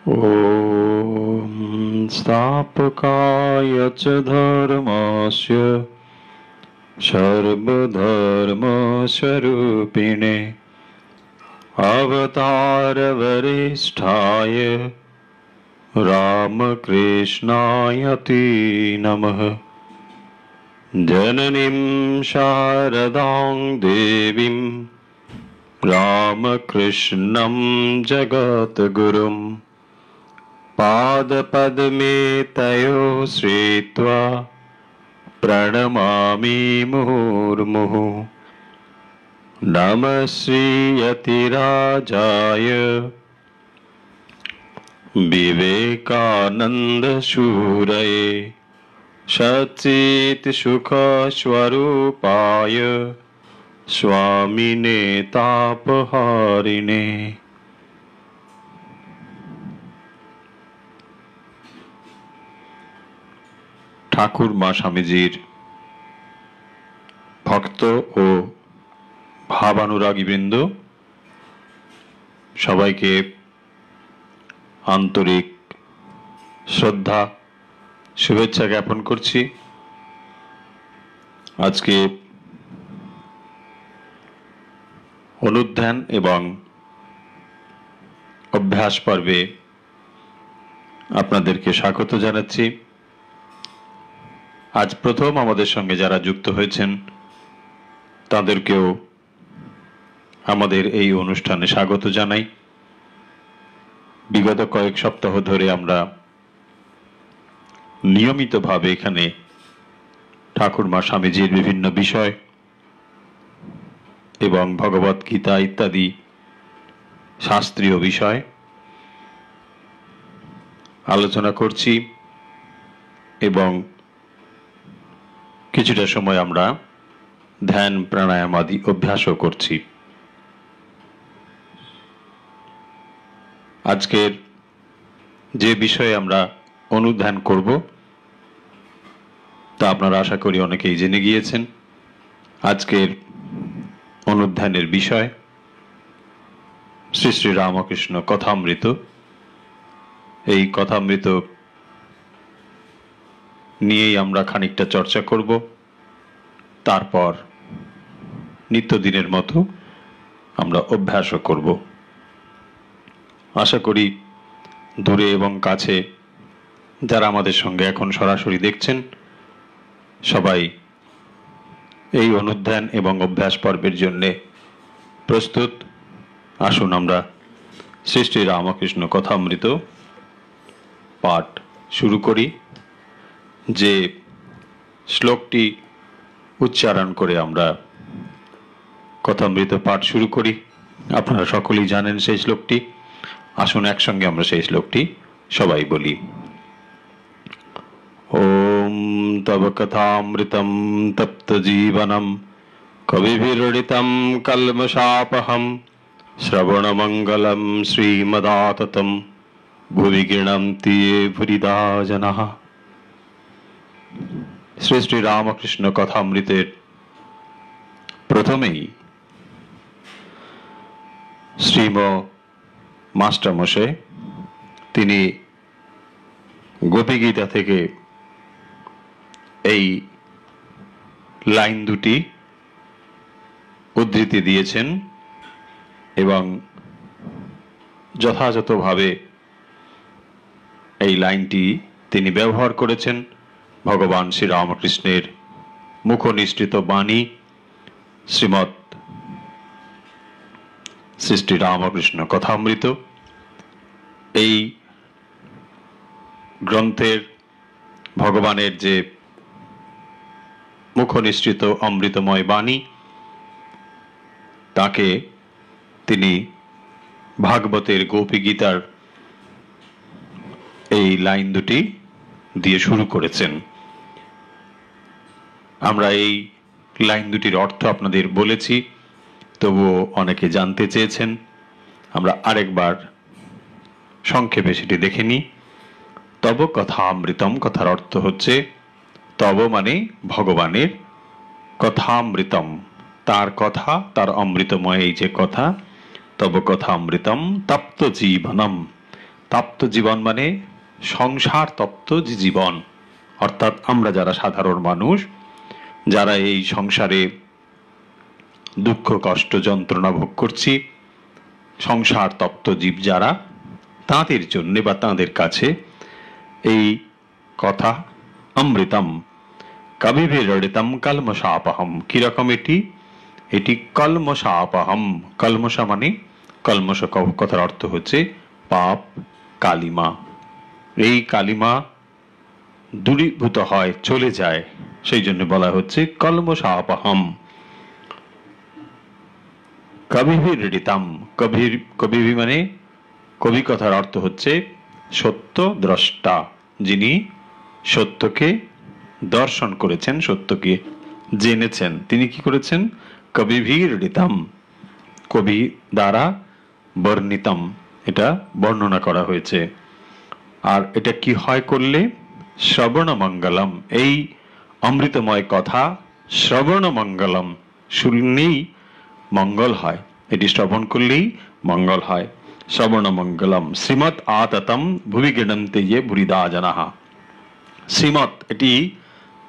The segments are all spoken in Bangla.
ॐ स्थापकाय च धर्मस्य सर्वधर्मस्वरूपिणे अवतारवरिष्ठाय रामकृष्णाय ते नमः। जननीं शारदां देवीं रामकृष्णं जगद्गुरुं पादपद्मे तयो श्रित्वा प्रणमामि मुहुर्मुहुः। नमः श्रीयतिराजाय विवेकानन्दशूरये सच्चित्सुखस्वरूपाय स्वामिने तापहारिणे। ঠাকুর মা স্বামীজির ভক্ত ও ভাবানুরাগীবৃন্দ সবাইকে আন্তরিক শ্রদ্ধা শুভেচ্ছা জ্ঞাপন করছি। আজকে অনুধ্যান এবং অভ্যাস পর্বে আপনাদেরকে স্বাগত জানাচ্ছি। আজ প্রথম আমাদের সঙ্গে যারা যুক্ত হয়েছেন তাদেরকেও আমাদের এই অনুষ্ঠানে স্বাগত জানাই। বিগত কয়েক সপ্তাহ ধরে আমরা নিয়মিতভাবে এখানে ঠাকুরমা স্বামীজির বিভিন্ন বিষয় এবং ভগবত গীতা ইত্যাদি শাস্ত্রীয় বিষয় আলোচনা করছি এবং কিছুটা সময় আমরা ধ্যান প্রাণায়াম আদি অভ্যাসও করছি। আজকের যে বিষয়ে আমরা অনুধ্যান করব তা আপনারা আশা করি অনেকেই জেনে গিয়েছেন। আজকের অনুধ্যানের বিষয় শ্রী শ্রী রামকৃষ্ণ কথামৃত। এই কথামৃত নিয়েই আমরা খানিকটা চর্চা করব, তারপর নিত্যদিনের মতো আমরা অভ্যাসও করব। আশা করি দূরে এবং কাছে যারা আমাদের সঙ্গে এখন সরাসরি দেখছেন সবাই এই অনুধ্যান এবং অভ্যাস পর্বের জন্য প্রস্তুত। আসুন আমরা শ্রী শ্রী রামকৃষ্ণ কথামৃত পাঠ শুরু করি। যে শ্লোকটি উচ্চারণ করে আমরা কথামৃত পাঠ শুরু করি আপনারা সকলেই জানেন সেই শ্লোকটি। আসুন একসঙ্গে আমরা সেই শ্লোকটি সবাই বলি। ওম তব কথামৃতম তপ্ত জীবনম কবিভিরৃদিতম কল্মষাপহম শ্রবণমঙ্গলম শ্রীমদাততম ভুবি গৃণন্তি ये ভুরিদা জনাঃ। শ্রী শ্রী রামকৃষ্ণ কথামৃতের প্রথমেই শ্রীম মাস্টারমশাই তিনি গোপীগীতা থেকে এই লাইন দুটি উদ্ধৃতি দিয়েছেন এবং যথাযথভাবে এই লাইনটি তিনি ব্যবহার করেছেন। ভগবান শ্রী রামকৃষ্ণের মুখনিসৃত বাণী শ্রীমৎ শ্রী শ্রী রামকৃষ্ণ কথামৃত। এই গ্রন্থের ভগবানের যে মুখনিসৃত অমৃতময় বাণী তাকে তিনি ভাগবতের গোপী গীতার এই লাইন দুটি দিয়ে শুরু করেছেন। আমরা এই লাইন দুটির অর্থ আপনাদের বলেছি, তবুও অনেকে জানতে চেয়েছেন। আমরা আরেকবার সংক্ষেপে সেটি দেখে নিই। তব কথামৃতম কথার অর্থ হচ্ছে তব মানে ভগবানের, কথামৃতম তার কথা, তার অমৃতময় এই যে কথা, তব কথামৃতম তপ্ত জীবনম তপ্ত জীবন মানে সংসার তপ্ত যে জীবন, অর্থাৎ আমরা যারা সাধারণ মানুষ, যারা এই সংসারে দুঃখ কষ্ট যন্ত্রণা ভোগ করছি, সংসার তপ্ত জীব যারা, তাঁদের জন্য বা তাঁদের কাছে এই কথা অমৃতম কবিভিরড়িতম কলমশাপহম। কিরকম এটি? এটি কলমশাপহম। কলমশা মানে, কলমশ কথার অর্থ হচ্ছে পাপ, কালিমা। এই কালিমা দূরীভূত হয়, চলে যায়, সেই জন্য বলা হচ্ছে কলমশাপহম। কবিভিরড়িতম। কবিভি মানে, কবি কথার অর্থ হচ্ছে সত্য দ্রষ্টা, যিনি সত্যকে দর্শন করেছেন, সত্যকে জেনেছেন, তিনি কি করেছেন? কবিভিরড়িতম, কবি দ্বারা বর্ণিতম, এটা বর্ণনা করা হয়েছে। আর এটা কি হয় করলে? শ্রবণ মঙ্গলম, এই অমৃতময় কথা শ্রবণ মঙ্গলম, শুনলেই মঙ্গল হয়, এটি শ্রবণ করলেই মঙ্গল হয়। শ্রবণ মঙ্গলম শ্রীমৎ আততম ভুবি গৃণন্তে ইয়ে ভুরিদা জনাহা। শ্রীমৎ, এটি,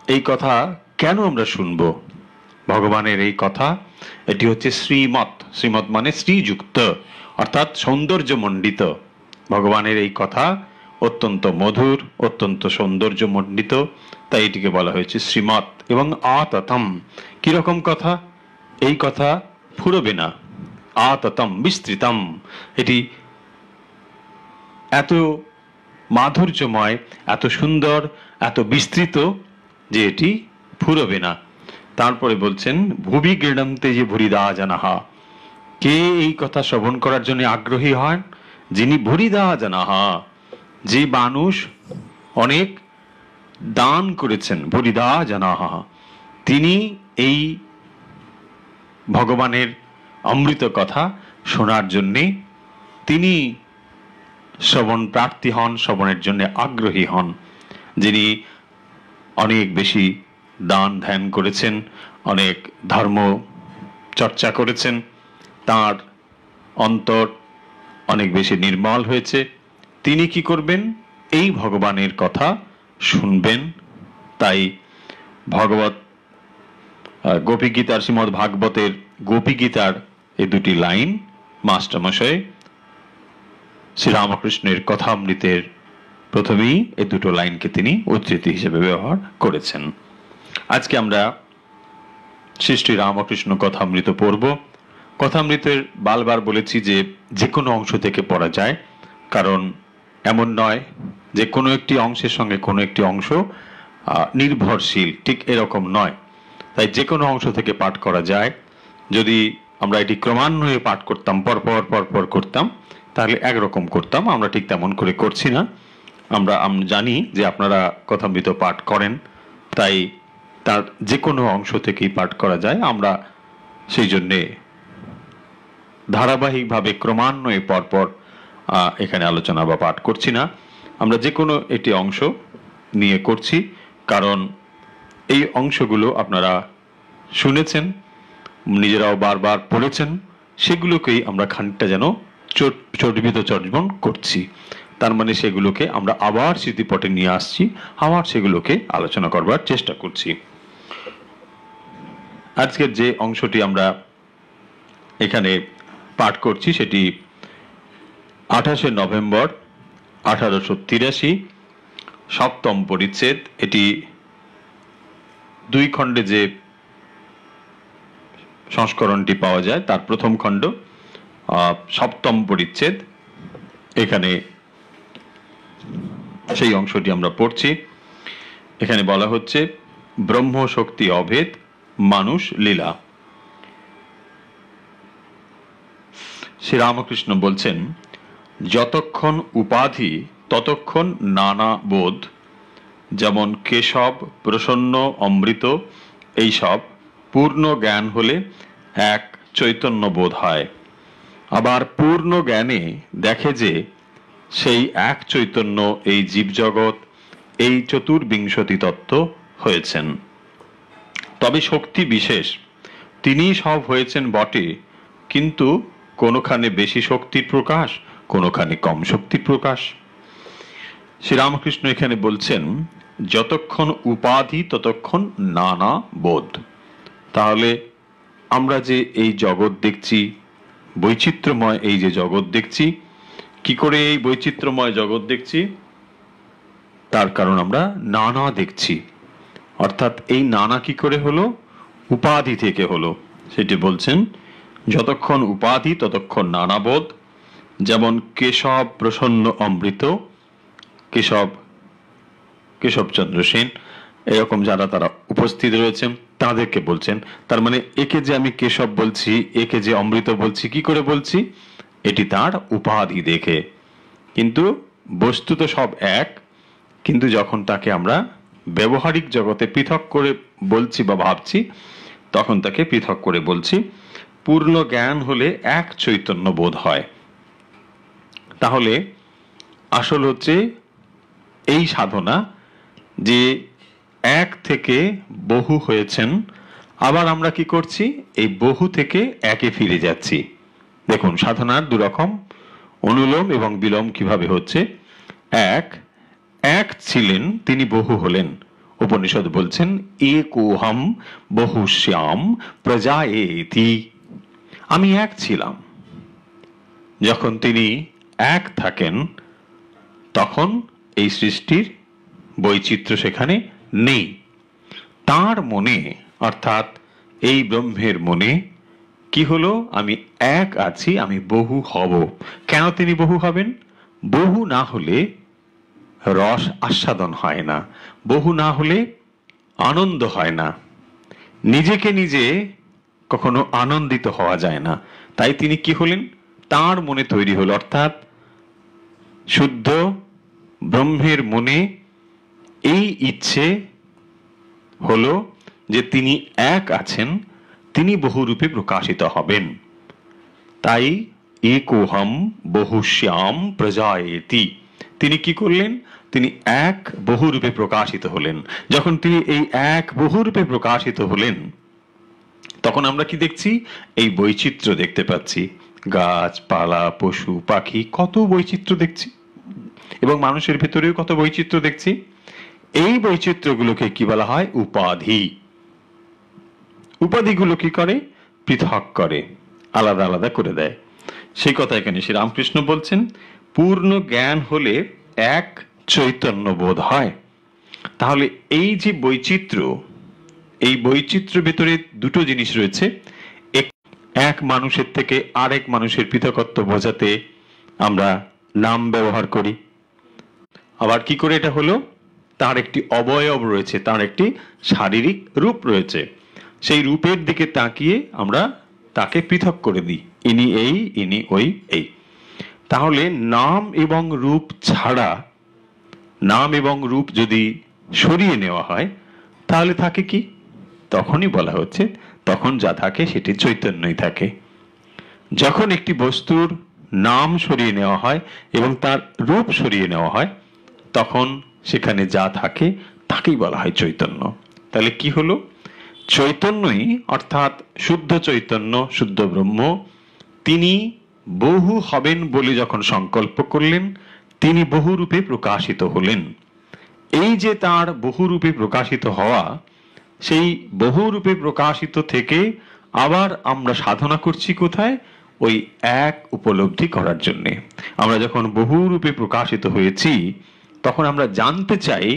এই কথা কেন আমরা শুনব? ভগবানের এই কথা, এটি হচ্ছে শ্রীমৎ। শ্রীমৎ মানে শ্রীযুক্ত, অর্থাৎ সৌন্দর্যমণ্ডিত। ভগবানের এই কথা অত্যন্ত মধুর, অত্যন্ত সৌন্দর্যমণ্ডিত, তাই এটিকে বলা হয়েছে শ্রীমৎ। এবং আততম, কিরকম কথা? এই কথা ফুরবে না। আততম বিস্তৃতম, এটি এত মাধুর্যময়, এত সুন্দর, এত বিস্তৃত যে এটি ফুরবে না। তারপরে বলছেন ভুবি গৃণন্তে যে ভুরিদা জানাহা। কে এই কথা শ্রবণ করার জন্য আগ্রহী হন? যিনি ভুরিদা জানাহা, যে মানুষ অনেক দান করেছেন, ভুরিদা জানাহা, তিনি এই ভগবানের অমৃত কথা শোনার জন্যে তিনি শ্রবণ প্রার্থী হন, শ্রবণের জন্য আগ্রহী হন। যিনি অনেক বেশি দান ধ্যান করেছেন, অনেক ধর্ম চর্চা করেছেন, তার অন্তর অনেক বেশি নির্মল হয়েছে, তিনি কি করবেন? এই ভগবানের কথা শুনবেন। তাই ভগবত গোপী গীতার, শ্রীমদ্ ভাগবতের গোপী গীতার এই দুটি লাইন মাস্টারমশাই শ্রীরামকৃষ্ণের কথামৃতের প্রথমেই এই দুটো লাইনকে তিনি উদ্ধৃতি হিসেবে ব্যবহার করেছেন। আজকে আমরা শ্রী শ্রী রামকৃষ্ণ কথামৃত পড়ব। কথামৃতের বারবার বলেছি যে যে কোনো অংশ থেকে পড়া যায়, কারণ এমন নয় যে কোনো একটি অংশের সঙ্গে কোনো একটি অংশ নির্ভরশীল, ঠিক এরকম নয়। তাই যে কোনো অংশ থেকে পাঠ করা যায়। যদি আমরা এটি ক্রমান্বয়ে পাঠ করতাম, পরপর পরপর করতাম, তাহলে একরকম করতাম। আমরা ঠিক তেমন করে করছি না। আমরা জানি যে আপনারা কথামৃত পাঠ করেন, তাই তার যে কোনো অংশ থেকেই পাঠ করা যায়। আমরা সেই জন্যে ধারাবাহিকভাবে ক্রমান্বয়ে পরপর এখানে আলোচনা বা পাঠ করছি না। আমরা যে কোনো একটি অংশ নিয়ে করছি, কারণ এই অংশগুলো আপনারা শুনেছেন, নিজেরাও বারবার পড়েছেন, সেগুলোকেই আমরা খানিকটা যেন চর্বণ করছি। তার মানে সেগুলোকে আমরা আবার স্মৃতিপটে নিয়ে আসছি, আবার সেগুলোকে আলোচনা করবার চেষ্টা করছি। আজকের যে অংশটি আমরা এখানে পাঠ করছি সেটি 28শে নভেম্বর 1883, সপ্তম পরিচ্ছেদ। এটি 2 খণ্ডে যে সংস্করণটি পাওয়া যায় তার প্রথম খণ্ড, সপ্তম পরিচ্ছেদ। এখানে সেই অংশটি আমরা পড়ছি। এখানে বলা হচ্ছে ব্রহ্ম শক্তি অভেদ, মানুষ লীলা। শ্রীরামকৃষ্ণ বলছেন, যতক্ষণ উপাধি ততক্ষণ নানা বোধ, যেমন কেশব, প্রসন্ন, অমৃত, এইসব পূর্ণ জ্ঞান হলে এক চৈতন্য বোধ হয়। আবার পূর্ণ জ্ঞানে দেখে যে সেই এক চৈতন্য এই জীবজগৎ, এই চতুর্বিংশতি তত্ত্ব হয়েছেন। তবে শক্তি বিশেষ, তিনি সব হয়েছেন বটে, কিন্তু কোনখানে বেশি শক্তির প্রকাশ, কোনোখানে কম শক্তির প্রকাশ। শ্রীরামকৃষ্ণ এখানে বলছেন যতক্ষণ উপাধি ততক্ষণ নানা বোধ। তাহলে আমরা যে এই জগৎ দেখছি, বৈচিত্র্যময় এই যে জগৎ দেখছি, কি করে এই বৈচিত্র্যময় জগৎ দেখছি? তার কারণ আমরা নানা দেখছি। অর্থাৎ এই নানা কি করে হলো? উপাধি থেকে হলো। সেটি বলছেন যতক্ষণ উপাধি ততক্ষণ নানাবোধ। যেমন কেশব প্রসন্ন অমৃত, কেশবচন্দ্র সেন এরকম যারা তারা উপস্থিত রয়েছেন তাদেরকে বলছেন। তার মানে একে যে আমি কেশব বলছি, একে যে অমৃত বলছি, কি করে বলছি? এটি তার উপাধি দেখে। কিন্তু বস্তু তো সব এক, কিন্তু যখন তাকে আমরা ব্যবহারিক জগতে পৃথক করে বলছি বা ভাবছি, তখন তাকে পৃথক করে বলছি। পূর্ণ জ্ঞান হলে এক চৈতন্য বোধ হয়। তাহলে আসল হচ্ছে এই সাধনা, যে এক থেকে বহু হয়েছেন, আবার আমরা কি করছি? এই বহু থেকে একে ফিরে যাচ্ছি। দেখুন সাধনার দুরকম, অনুলোম এবং বিলোম কিভাবে হচ্ছে। এক ছিলেন, তিনি বহু হলেন। উপনিষদ বলছেন একোহম বহুশ্যাম প্রজায়েতি। আমি এক ছিলাম। যখন তিনি এক থাকেন তখন এই সৃষ্টির বৈচিত্র্য সেখানে নেই। তার মনে, অর্থাৎ এই ব্রহ্মের মনে কি হলো? আমি এক আছি, আমি বহু হব। কেন তিনি বহু হবেন? বহু না হলে রস আস্বাদন হয় না, বহু না হলে আনন্দ হয় না, নিজেকে নিজে কখনো আনন্দিত হওয়া যায় না। তাই তিনি কি হলেন? তার মনে তৈরি হলো। অর্থাৎ শুদ্ধ ব্রহ্মের মনে এই ইচ্ছে হলো যে তিনি এক আছেন, তিনি বহুরূপে প্রকাশিত হবেন। তাই একোহম বহুশ্যাম প্রজায়েতি। তিনি কি করলেন? তিনি এক বহুরূপে প্রকাশিত হলেন। যখন তিনি এই এক বহুরূপে প্রকাশিত হলেন তখন আমরা কি দেখছি? এই বৈচিত্র্য দেখতে পাচ্ছি। গাছপালা, পশু পাখি, কত বৈচিত্র্য দেখছি, এবং মানুষের ভেতরেও কত বৈচিত্র্য দেখছি। এই বৈচিত্র্যগুলোকে কি বলা হয়? উপাধি। উপাধিগুলো কি করে? পৃথক করে, আলাদা আলাদা করে দেয়। সেই কথা এখানে শ্রী রামকৃষ্ণ বলছেন পূর্ণ জ্ঞান হলে এক চৈতন্য বোধ হয়। তাহলে এই যে বৈচিত্র্য, এই বৈচিত্র্যের ভেতরে দুটো জিনিস রয়েছে। এক মানুষের থেকে আরেক মানুষের পৃথকত্ব বোঝাতে আমরা নাম ব্যবহার করি। আবার কি করে এটা হলো? তার একটি অবয়ব রয়েছে, তার একটি শারীরিক রূপ রয়েছে। সেই রূপের দিকে তাকিয়ে আমরা তাকে পৃথক করে দিই, ইনি এই, ইনি ওই, এই। তাহলে নাম এবং রূপ ছাড়া, নাম এবং রূপ যদি সরিয়ে নেওয়া হয় তাহলে থাকে কি? তখনই বলা হচ্ছে তখন যা থাকে সেটি চৈতন্যই থাকে। যখন একটি বস্তুর নাম সরিয়ে নেওয়া হয় এবং তার রূপ সরিয়ে নেওয়া হয় তখন সেখানে যা থাকে তাকেই বলা হয় চৈতন্য। তাহলে কি হলো? চৈতন্যই, অর্থাৎ শুদ্ধ চৈতন্য, শুদ্ধ ব্রহ্ম, তিনি বহু হবেন বলে যখন সংকল্প করলেন তিনি বহুরূপে প্রকাশিত হলেন। এই যে তার বহুরূপে প্রকাশিত হওয়া, সেই বহুরূপে প্রকাশিত থেকে আবার আমরা সাধনা করছি কোথায়? ওই এক উপলব্ধি করার জন্যে। আমরা যখন বহুরূপে প্রকাশিত হয়েছি তখন আমরা জানতে চাই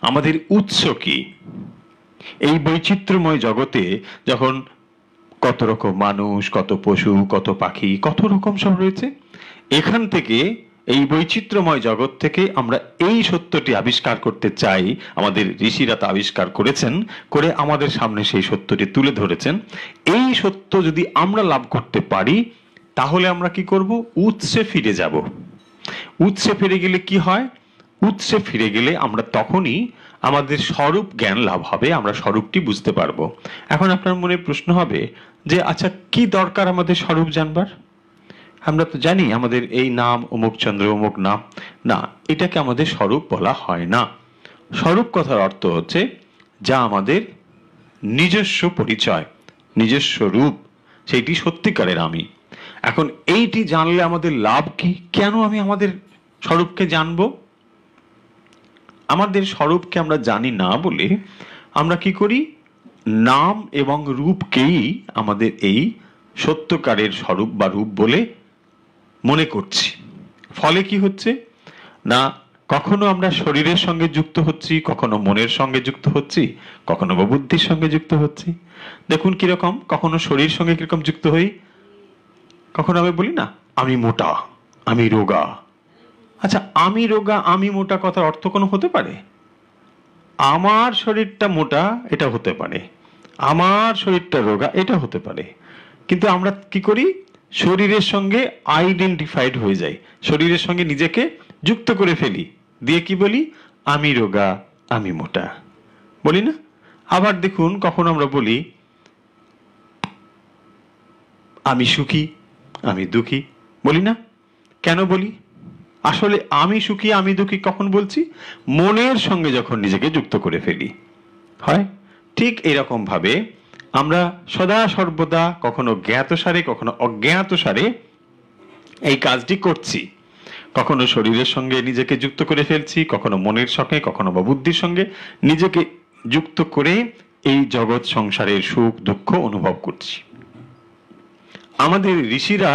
আমাদের উৎস কি। এই বৈচিত্র্যময় জগতে যখন কত রকম মানুষ, কত পশু, কত পাখি, কত রকম সব রয়েছে, এখান থেকে, এই বৈচিত্র্যময় জগৎ থেকে আমরা এই সত্যটি আবিষ্কার করতে চাই। আমাদের ঋষিরা তা আবিষ্কার করেছেন, করে আমাদের সামনে সেই সত্যটি তুলে ধরেছেন। এই সত্য যদি আমরা লাভ করতে পারি তাহলে আমরা কি করব? উৎসে ফিরে যাব। উৎসে ফিরে গেলে কি হয়? উৎসে ফিরে গেলে আমরা তখনই আমাদের স্বরূপ জ্ঞান লাভ হবে, আমরা স্বরূপটি বুঝতে পারবো। এখন আপনার মনে প্রশ্ন হবে যে আচ্ছা কি দরকার আমাদের স্বরূপ জানবার? আমরা তো জানি আমাদের এই নাম অমুক চন্দ্র অমুক নাম, না, এটাকে আমাদের স্বরূপ বলা হয় না। স্বরূপ কথার অর্থ হচ্ছে যা আমাদের নিজস্ব পরিচয়, নিজস্ব রূপ, সেইটি সত্যিকারের আমি। এখন এইটি জানলে আমাদের লাভ কি? কেন আমি আমাদের স্বরূপকে জানবো? আমাদের স্বরূপকে আমরা জানি না বলে আমরা কি করি, নাম এবং রূপকেই আমাদের এই সত্যকারের স্বরূপ বা রূপ বলে মনে করছি। ফলে কি হচ্ছে না, কখনো আমরা শরীরের সঙ্গে যুক্ত হচ্ছি, কখনো মনের সঙ্গে যুক্ত হচ্ছি, কখনো বা বুদ্ধির সঙ্গে যুক্ত হচ্ছি। দেখুন কিরকম, কখনো শরীর সঙ্গে কিরকম যুক্ত হই, কখনো আমি বলি না আমি মোটা, আমি রোগা। আচ্ছা, আমি রোগা আমি মোটা কথার অর্থ কোনো হতে পারে? আমার শরীরটা মোটা এটা হতে পারে, আমার শরীরটা রোগা এটা হতে পারে, কিন্তু আমরা কি করি, শরীরের সঙ্গে আইডেন্টিফাইড হয়ে যাই, শরীরের সঙ্গে নিজেকে যুক্ত করে ফেলি, দিয়ে কি বলি, আমি রোগা আমি মোটা, বলি না? আবার দেখুন কখন আমরা বলি আমি সুখী আমি দুঃখী, বলি না? কেন বলি? আসলে আমি সুখী আমি দুঃখী কখন বলছি, মনের সঙ্গে যখন নিজেকে যুক্ত করে ফেলি। হয় ঠিক এরকম ভাবে আমরা সদা সর্বদা কখনো জ্ঞাতসারে কখনো অজ্ঞাতসারে এই কাজটি করছি। কখনো শরীরের সঙ্গে নিজেকে যুক্ত করে ফেলছি, কখনো মনের সঙ্গে, কখনো বা বুদ্ধির সঙ্গে নিজেকে যুক্ত করে এই জগৎ সংসারের সুখ দুঃখ অনুভব করছি। আমাদের ঋষিরা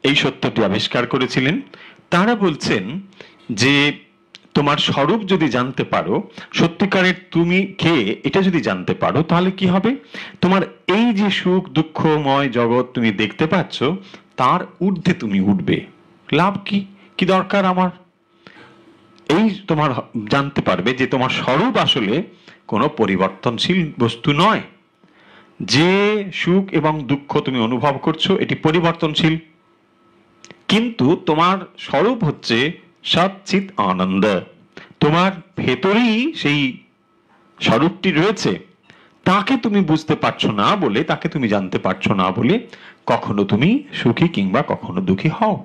এই সত্যটি আবিষ্কার করেছিলেন। তারা বলছেন যে তোমার স্বরূপ যদি জানতে পারো, সত্যিকারের তুমি কে এটা যদি জানতে পারো, তাহলে কি হবে, তোমার এই যে সুখ দুঃখময় জগৎ তুমি দেখতে পাচ্ছ তার ঊর্ধ্বে তুমি উঠবে। লাভ কি? কি দরকার আমার? এই তোমার জানতে পারবে যে তোমার স্বরূপ আসলে কোনো পরিবর্তনশীল বস্তু নয়। যে সুখ এবং দুঃখ তুমি অনুভব করছো এটি পরিবর্তনশীল, কিন্তু তোমার স্বরূপ হচ্ছে সচ্চিৎ আনন্দ। তোমার ভেতরেই সেই স্বরূপটি রয়েছে, তাকে তুমি বুঝতে পারছো না বলে, তাকে তুমি জানতে পারছো না বলে কখনো তুমি সুখী কিংবা কখনো দুঃখী হও।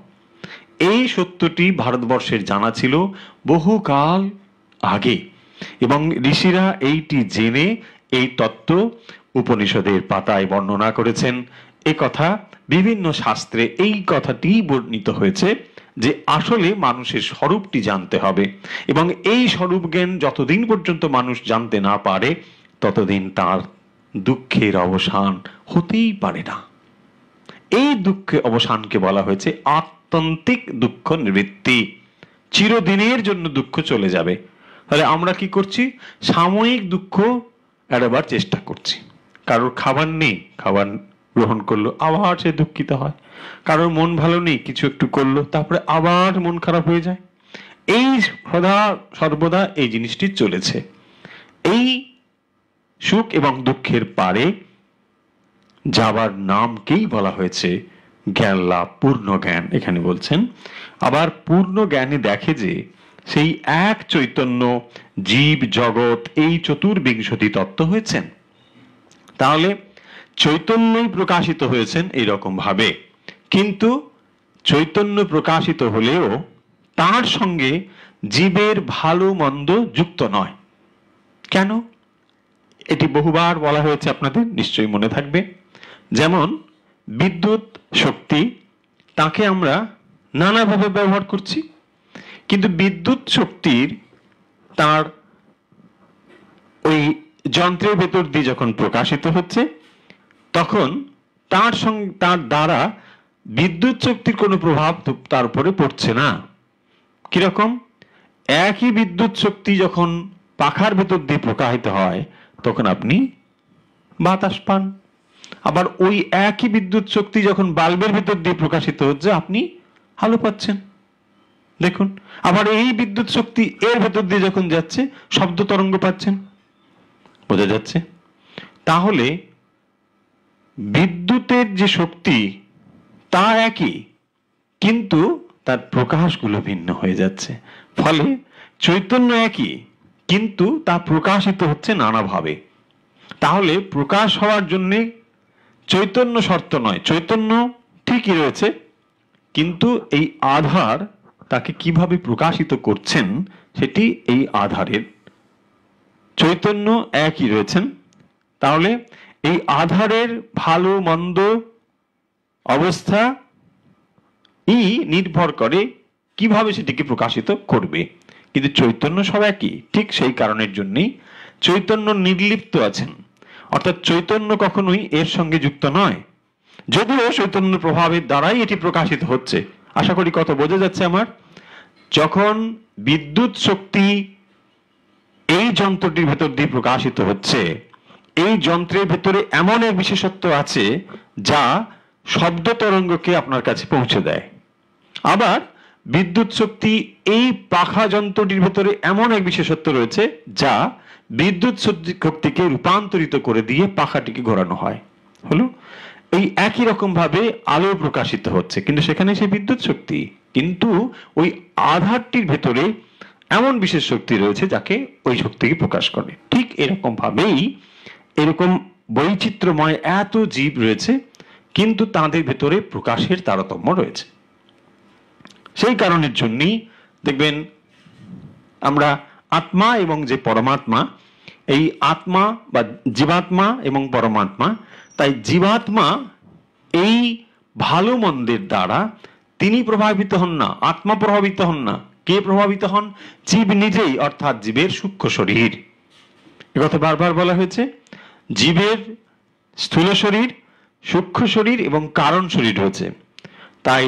এই সত্যটি ভারতবর্ষের জানা ছিল বহুকাল আগে, এবং ঋষিরা এইটি জেনে এই তত্ত্ব উপনিষদের পাতায় বর্ণনা করেছেন। এ কথা বিভিন্ন শাস্ত্রে এই কথাটি বর্ণিত হয়েছে যে আসলে মানুষের স্বরূপটি জানতে হবে, এবং এই স্বরূপ জ্ঞান যতদিন পর্যন্ত মানুষ জানতে না পারে ততদিন তার দুঃখের অবসান হতেই পারে না। এই দুঃখের অবসানকে বলা হয়েছে আত্যন্তিক দুঃখ নিবৃত্তি। চিরদিনের জন্য দুঃখ চলে যাবে। তাহলে আমরা কি করছি, সাময়িক দুঃখ এড়াবার চেষ্টা করছি। কারোর খাবার নেই, খাবার গ্রহণ করলো আবার সে দুঃখিত হয়। কারোর মন ভালো নেই, কিছু একটু করলো তারপরে আবার মন খারাপ হয়ে যায়। এই সদা সর্বদা এই জিনিসটি চলেছে। এই সুখ এবং দুঃখের পারে যাবার নামকেই বলা হয়েছে জ্ঞান লাভ, পূর্ণ জ্ঞান। এখানে বলছেন আবার পূর্ণ জ্ঞানে দেখে যে সেই এক চৈতন্য জীব জগৎ এই চতুর্বিংশতি তত্ত্ব হয়েছেন। তাহলে চৈতন্যই প্রকাশিত হয়েছেন এইরকম ভাবে, কিন্তু চৈতন্য প্রকাশিত হলেও তার সঙ্গে জীবের ভালো মন্দ যুক্ত নয়। কেন? এটি বহুবার বলা হয়েছে, আপনাদের নিশ্চয়ই মনে থাকবে। যেমন বিদ্যুৎ শক্তি, তাকে আমরা নানাভাবে ব্যবহার করছি, কিন্তু বিদ্যুৎ শক্তির তার ওই যন্ত্রের ভেতর দিয়ে যখন প্রকাশিত হচ্ছে তখন তার সঙ্গে তার দ্বারা বিদ্যুৎ শক্তির কোনো প্রভাব তার উপরে পড়ছে না। কিরকম? একই বিদ্যুৎ শক্তি যখন পাখার ভেতর দিয়ে প্রকাশিত হয় তখন আপনি বাতাস পান, আবার ওই একই বিদ্যুৎ শক্তি যখন বাল্বের ভেতর দিয়ে প্রকাশিত হচ্ছে আপনি আলো পাচ্ছেন। দেখুন, আবার এই বিদ্যুৎ শক্তি এর ভেতর দিয়ে যখন যাচ্ছে শব্দ তরঙ্গ পাচ্ছেন। বোঝা যাচ্ছে? তাহলে বিদ্যুতের যে শক্তি তা একই, কিন্তু তার প্রকাশগুলো ভিন্ন হয়ে যাচ্ছে। ফলে চৈতন্য একই, কিন্তু তা প্রকাশিত হচ্ছে নানাভাবে। তাহলে প্রকাশ হওয়ার জন্য চৈতন্য শর্ত নয়, চৈতন্য ঠিকই রয়েছে, কিন্তু এই আধার তাকে কিভাবে প্রকাশিত করছেন সেটি এই আধারের। চৈতন্য একই রয়েছেন, তাহলে এই আধারের ভালো মন্দ অবস্থা নির্ভর করে কিভাবে সেটিকে প্রকাশিত করবে। কিন্তু চৈতন্য সব একই, ঠিক সেই কারণের জন্যই চৈতন্য নির্লিপ্ত আছেন, অর্থাৎ চৈতন্য কখনোই এর সঙ্গে যুক্ত নয়, যদিও চৈতন্য প্রভাবের দ্বারাই এটি প্রকাশিত হচ্ছে। আশা করি কথা বোঝা যাচ্ছে আমার। যখন বিদ্যুৎ শক্তি এই যন্ত্রটির ভেতর দিয়ে প্রকাশিত হচ্ছে, এই যন্ত্রের ভেতরে এমন এক বিশেষত্ব আছে যা শব্দ তরঙ্গকে আপনার কাছে পৌঁছে দেয়। আবার বিদ্যুৎ শক্তি এই পাখা যন্ত্রটির ভেতরে এমন এক বিশেষত্ব রয়েছে যা বিদ্যুৎ শক্তিকে রূপান্তরিত করে দিয়ে পাখাটিকে ঘোরানো হয়। হলো এই একই রকম ভাবে আলো প্রকাশিত হচ্ছে, কিন্তু সেখানে সে বিদ্যুৎ শক্তি, কিন্তু ওই আধারটির ভেতরে এমন বিশেষ শক্তি রয়েছে যাকে ওই শক্তিকে প্রকাশ করে। ঠিক এরকম ভাবেই এরকম বৈচিত্র্যময় এত জীব রয়েছে, কিন্তু তাদের ভেতরে প্রকাশের তারতম্য রয়েছে। সেই কারণের জন্যই দেখবেন আমরা আত্মা এবং যে পরমাত্মা, এই আত্মা বা জীবাত্মা এবং পরমাত্মা, তাই জীবাত্মা এই ভালো মন্দের দ্বারা তিনি প্রভাবিত হন না, আত্মা প্রভাবিত হন না। কে প্রভাবিত হন? জীব নিজেই, অর্থাৎ জীবের সূক্ষ্ম শরীর। একথা বারবার বলা হয়েছে, জীবের স্থূল শরীর, সূক্ষ্ম শরীর এবং কারণ শরীর রয়েছে। তাই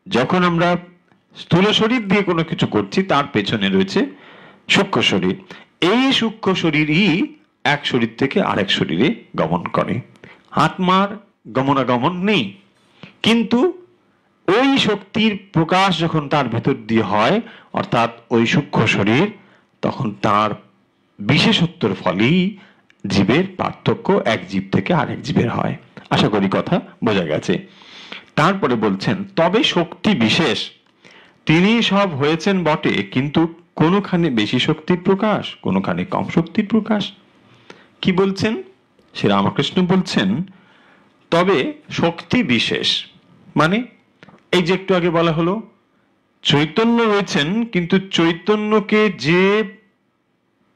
যখন আমরা স্থূল শরীর দিয়ে কোনো কিছু করছি, তার পেছনে রয়েছে সূক্ষ্ম শরীর। এই সূক্ষ্ম শরীরই এক শরীর থেকে আরেক শরীরে গমন করে। আত্মার গমনাগমন নেই, কিন্তু ওই শক্তির প্রকাশ যখন তার ভেতর দিয়ে হয়, অর্থাৎ ওই সূক্ষ্ম শরীর, তখন তার বিশেষত্বর ফলেই জীবের পার্থক্য এক জীব থেকে আরেক জীবের হয়। আশা করি কথা বোঝা গেছে। তারপরে বলছেন, তবে শক্তি বিশেষ তিনি সব হয়েছেন বটে, কিন্তু কোনোখানে বেশি শক্তির প্রকাশ, কোনোখানে কম শক্তির প্রকাশ। কি বলছেন? শ্রী রামকৃষ্ণ বলছেন, তবে শক্তি বিশেষ মানে এই যে একটু আগে বলা হলো, চৈতন্য রয়েছেন, কিন্তু চৈতন্যকে যে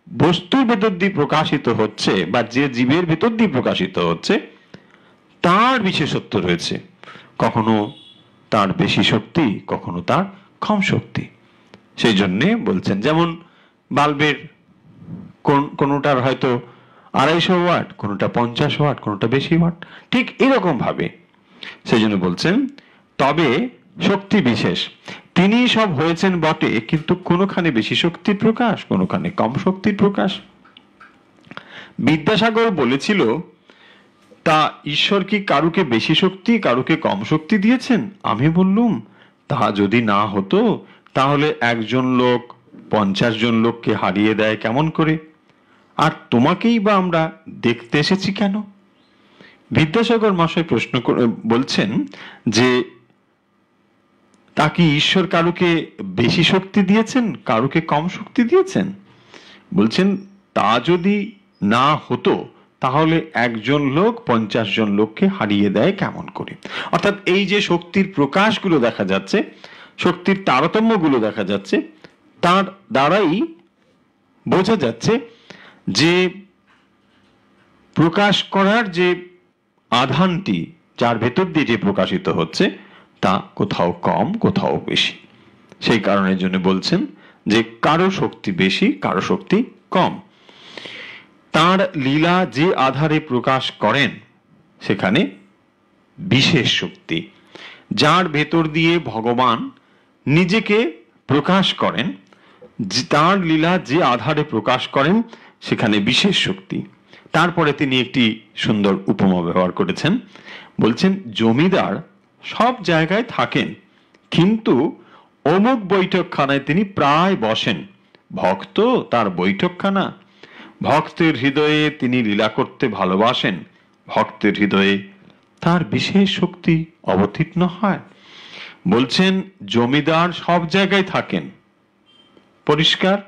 বস্তুর ভেতর দিয়ে প্রকাশিত হচ্ছে বা যে জীবের ভেতর দিয়ে প্রকাশিত হচ্ছে, তার বিশেষত্ব রয়েছে। কখনো তার বেশি শক্তি, কখনো তার কম শক্তি। সেই জন্যে বলছেন, যেমন বাল্বের কোনোটার হয়তো 250 ওয়াট, কোনোটা 50 ওয়াট, কোনোটা বেশি ওয়াট, ঠিক এরকম ভাবে। সেই জন্য বলছেন, তবে শক্তি বিশেষ তিনি সব হয়েছেন বটে, কিন্তু কোনোখানে বেশি শক্তির প্রকাশ, কোনোখানে কম শক্তির প্রকাশ। বিদ্যাসাগর বলেছিল, তা ঈশ্বর কি কারুকে বেশি শক্তি, কারুকে কম শক্তি দিয়েছেন? আমি বললুম, তা যদি না হতো তাহলে একজন লোক 50 জন লোককে হারিয়ে দেয় কেমন করে? আর তোমাকেই বা আমরা দেখতে এসেছি কেন? বিদ্যাসাগর মশাই প্রশ্ন করে বলছেন যে, তা কি ঈশ্বর কারুকে বেশি শক্তি দিয়েছেন, কারুকে কম শক্তি দিয়েছেন? বলছেন, তা যদি না হতো তাহলে একজন লোক 50 জন লোককে হারিয়ে দেয় কেমন করে? অর্থাৎ এই যে শক্তির প্রকাশগুলো দেখা যাচ্ছে, শক্তির তারতম্যগুলো দেখা যাচ্ছে, তার দ্বারাই বোঝা যাচ্ছে যে প্রকাশ করার যে আধানটি, যার ভেতর দিয়ে যে প্রকাশিত হচ্ছে, তা কোথাও কম, কোথাও বেশি। সেই কারণের জন্য বলছেন যে কারো শক্তি বেশি, কারো শক্তি কম। তার লীলা যে আধারে প্রকাশ করেন, সেখানে বিশেষ শক্তি, যার ভেতর দিয়ে ভগবান নিজেকে প্রকাশ করেন, তার লীলা যে আধারে প্রকাশ করেন, সেখানে বিশেষ শক্তি। তারপরে তিনি একটি সুন্দর উপমা ব্যবহার করেছেন, বলছেন, জমিদার সব জায়গায় থাকেন, কিন্তু অমুক বৈঠকখানায় তিনি প্রায় বসেন। ভক্ত তার বৈঠকখানা, ভক্তের হৃদয়ে তিনি লীলা করতে ভালোবাসেন, ভক্তের হৃদয়ে তার বিশেষ শক্তি অবতীর্ণ হয়। বলছেন, জমিদার সব জায়গায় থাকেন, পরিষ্কার।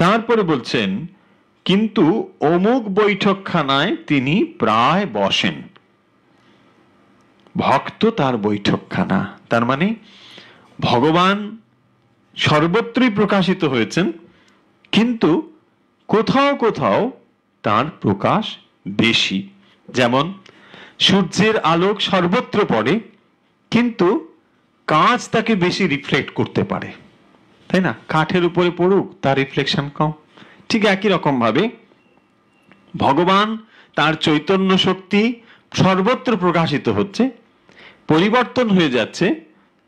তারপরে বলছেন, কিন্তু অমুক বৈঠকখানায় তিনি প্রায় বসেন, ভক্ত তার বৈঠকখানা। তার মানে ভগবান সর্বত্রই প্রকাশিত হয়েছেন, কিন্তু কোথাও কোথাও তার প্রকাশ বেশি। যেমন সূর্যের আলোক সর্বত্র পড়ে, কিন্তু কাঁচ তাকে বেশি রিফ্লেক্ট করতে পারে, তাই না? কাঠের উপরে পড়ুক, তার রিফ্লেকশন কম। ঠিক একই রকম ভাবে ভগবান তার চৈতন্য শক্তি সর্বত্র প্রকাশিত হচ্ছে, পরিবর্তন হয়ে যাচ্ছে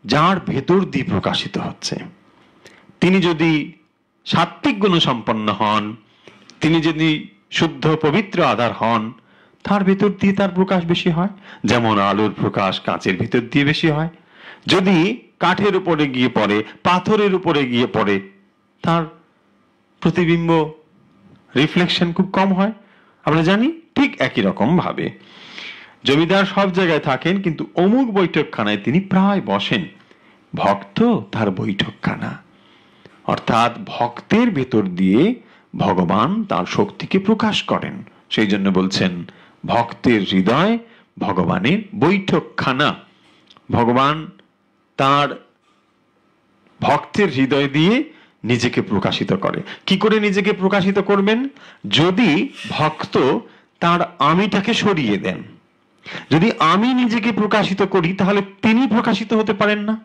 যার ভেতর দিয়ে প্রকাশিত হচ্ছে। তিনি যদি সাত্ত্বিক গুণ সম্পন্ন হন, তিনি যদি শুদ্ধ পবিত্র আধার হন, তার ভেতর দিয়ে তার প্রকাশ বেশি হয়। যেমন আলোর প্রকাশ কাঁচের ভিতর দিয়ে বেশি হয়। যদি কাঠের উপরে গিয়ে পড়ে, পাথরের উপরে গিয়ে পড়ে, তার প্রতিবিম্ব রিফ্লেকশন খুব কম হয়। আমরা জানি ঠিক একই রকম ভাবে জমিদার সব জায়গায় থাকেন, কিন্তু অমুক বৈঠকখানায় তিনি প্রায় বসেন। ভক্ত তার বৈঠকখানা, অর্থাৎ ভক্তের ভেতর দিয়ে ভগবান তার শক্তিকে প্রকাশ করেন। সেই জন্য বলছেন ভক্তের হৃদয় ভগবানের বৈঠকখানা। ভগবান তার ভক্তের হৃদয় দিয়ে নিজেকে প্রকাশিত করে। কি করে নিজেকে প্রকাশিত করবেন? যদি ভক্ত তার আমিটাকে সরিয়ে দেন। যদি আমি নিজেকে প্রকাশিত করি, তাহলে তিনি প্রকাশিত হতে পারেন না।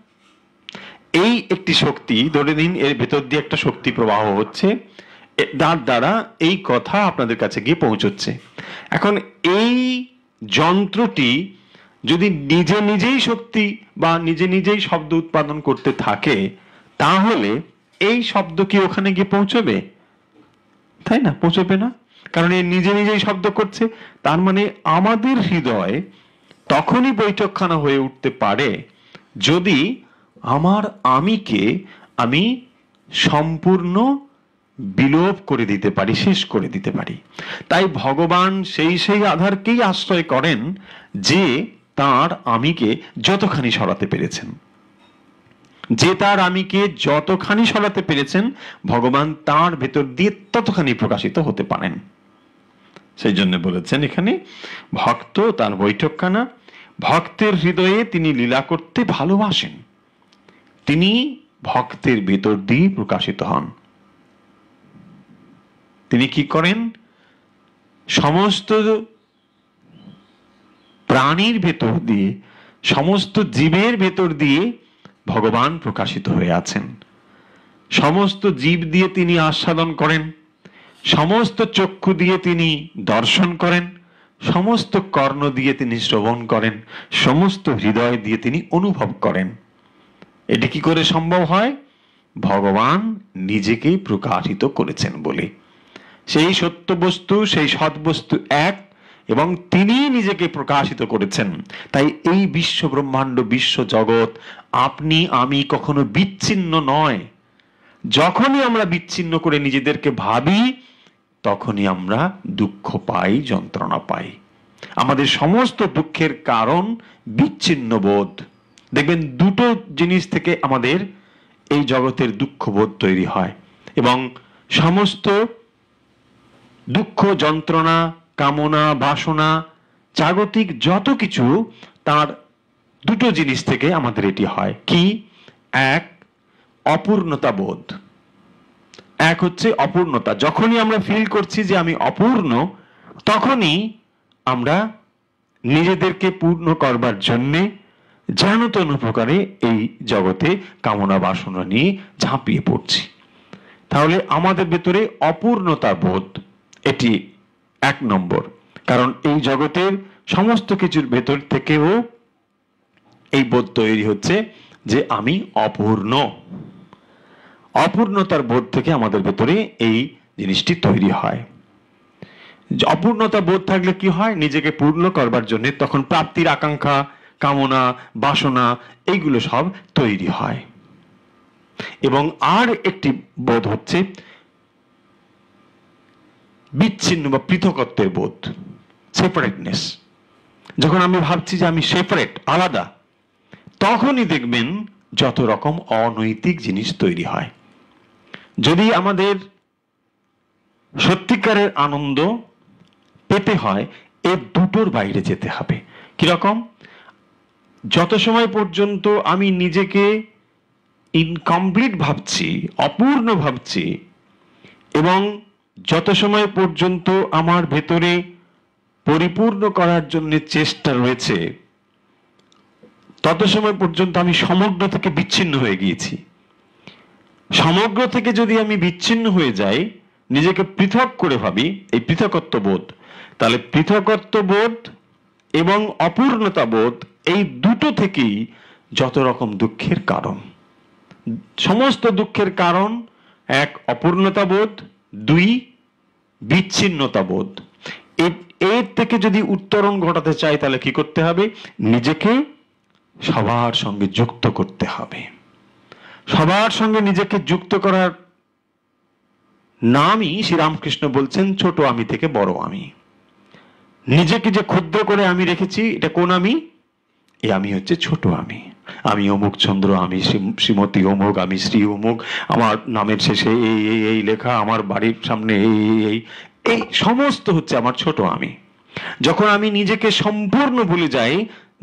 এই একটি শক্তি, ধরে নিন এর ভেতর দিয়ে একটা শক্তি প্রবাহ হচ্ছে, তার দ্বারা এই কথা আপনাদের কাছে গিয়ে পৌঁছচ্ছে। এখন এই যন্ত্রটি যদি নিজে নিজেই শক্তি বা নিজে নিজেই শব্দ উৎপাদন করতে থাকে, তাহলে এই শব্দ কি ওখানে গিয়ে পৌঁছবে? তাই না? পৌঁছবে না, কারণ এ নিজে নিজেই শব্দ করছে। তার মানে আমাদের হৃদয় তখনই বৈঠকখানা হয়ে উঠতে পারে যদি আমার আমিকে আমি সম্পূর্ণ বিলোপ করে দিতে পারি, শেষ করে দিতে পারি। তাই ভগবান সেই আধারকেই আশ্রয় করেন যে তার আমিকে যতখানি সরাতে পেরেছেন। যে তার আমিকে যতখানি সরাতে পেরেছেন, ভগবান তার ভেতর দিয়ে ততখানি প্রকাশিত হতে পারেন। সেই জন্য বলেছেন এখানে ভক্ত তার বৈঠকখানা, ভক্তের হৃদয়ে তিনি লীলা করতে ভালোবাসেন। তিনি ভক্তের ভেতর দিয়ে প্রকাশিত হন। তিনি কি করেন? সমস্ত প্রাণীর ভেতর দিয়ে, সমস্ত জীবের ভেতর দিয়ে ভগবান প্রকাশিত হয়ে আছেন। সমস্ত জীব দিয়ে তিনি আস্বাদন করেন, সমস্ত চক্ষু দিয়ে তিনি দর্শন করেন, সমস্ত কর্ণ দিয়ে তিনি শ্রবণ করেন, সমস্ত হৃদয় দিয়ে তিনি অনুভব করেন। এটি কি করে সম্ভব হয়? ভগবান নিজেকেই প্রকাশিত করেছেন বলে। সেই সত্য বস্তু, সেই সৎ বস্তু এক, এবং তিনি নিজেকে প্রকাশিত করেছেন। তাই এই বিশ্ব ব্রহ্মাণ্ড, বিশ্ব জগৎ, আপনি আমি কখনো বিচ্ছিন্ন নয়। যখনই আমরা বিচ্ছিন্ন করে নিজেদেরকে ভাবি, তখনই আমরা দুঃখ পাই, যন্ত্রণা পাই। আমাদের সমস্ত দুঃখের কারণ বিচ্ছিন্ন বোধ। দেখবেন দুটো জিনিস থেকে আমাদের এই জগতের দুঃখবোধ তৈরি হয়, এবং সমস্ত দুঃখ, যন্ত্রণা, কামনা, বাসনা, জাগতিক যত কিছু, তার দুটো জিনিস থেকে আমাদের এটি হয়। কি? এক, অপূর্ণতা বোধ। এক হচ্ছে অপূর্ণতা। যখনই আমরা ফিল করছি যে আমি অপূর্ণ, তখনই আমরা নিজেদেরকে পূর্ণ করবার জন্যে যেন তেন প্রকারে এই জগতে কামনা বাসনা নিয়ে ঝাঁপিয়ে পড়ছি। তাহলে আমাদের ভেতরে অপূর্ণতা বোধ, এটি এক নম্বর। কারণ এই জগতের সমস্ত কিছুর ভেতর থেকেও এই বোধ তৈরি হচ্ছে যে আমি অপূর্ণ। অপূর্ণতার বোধ থেকে আমাদের ভেতরে এই জিনিসটি তৈরি হয়। অপূর্ণতা বোধ থাকলে কি হয়? নিজেকে পূর্ণ করবার জন্য তখন প্রাপ্তির আকাঙ্ক্ষা, কামনা, বাসনা, এইগুলো সব তৈরি হয়। এবং আর একটি বোধ হচ্ছে বিচ্ছিন্ন বা পৃথকত্বের বোধ, সেপারেটনেস। যখন আমি ভাবছি যে আমি সেপারেট, আলাদা, তখনই দেখবেন যত রকম অনৈতিক জিনিস তৈরি হয়। যদি আমাদের সত্যিকারের আনন্দ পেতে হয়, এর দুটোর বাইরে যেতে হবে। কিরকম? যত সময় পর্যন্ত আমি নিজেকে ইনকমপ্লিট ভাবছি, অপূর্ণ ভাবছি, এবং যত সময় পর্যন্ত আমার ভেতরে পরিপূর্ণ করার জন্য চেষ্টা রয়েছে, তত সময় পর্যন্ত আমি সমগ্র থেকে বিচ্ছিন্ন হয়ে গিয়েছি। সমগ্র থেকে যদি আমি বিচ্ছিন্ন হয়ে যাই, নিজেকে পৃথক করে ভাবি, এই পৃথকত্ব বোধ, তাহলে পৃথকত্ব বোধ এবং অপূর্ণতা বোধ, এই দুটো থেকেই যত রকম দুঃখের কারণ। সমস্ত দুঃখের কারণ এক অপূর্ণতা বোধ, দুই বিচ্ছিন্নতা বোধ। এর থেকে যদি উত্তরণ ঘটাতে চাই তাহলে কি করতে হবে? নিজেকে সবার সঙ্গে যুক্ত করতে হবে। সবার সঙ্গে নিজেকে যুক্ত করার নামই শ্রীরামকৃষ্ণ বলছেন ছোট আমি থেকে বড় আমি। নিজেকে যে ক্ষুদ্র করে আমি রেখেছি, এটা কোন আমি? এই আমি হচ্ছে ছোট আমি। আমি অমুক চন্দ্র, আমি শ্রীমতী অমুক, আমি শ্রী অমুক, আমার নামের শেষে এই এই এই লেখা, আমার বাড়ির সামনে এই এই এই সমস্ত হচ্ছে আমার ছোট আমি। যখন আমি নিজেকে সম্পূর্ণ ভুলে যাই,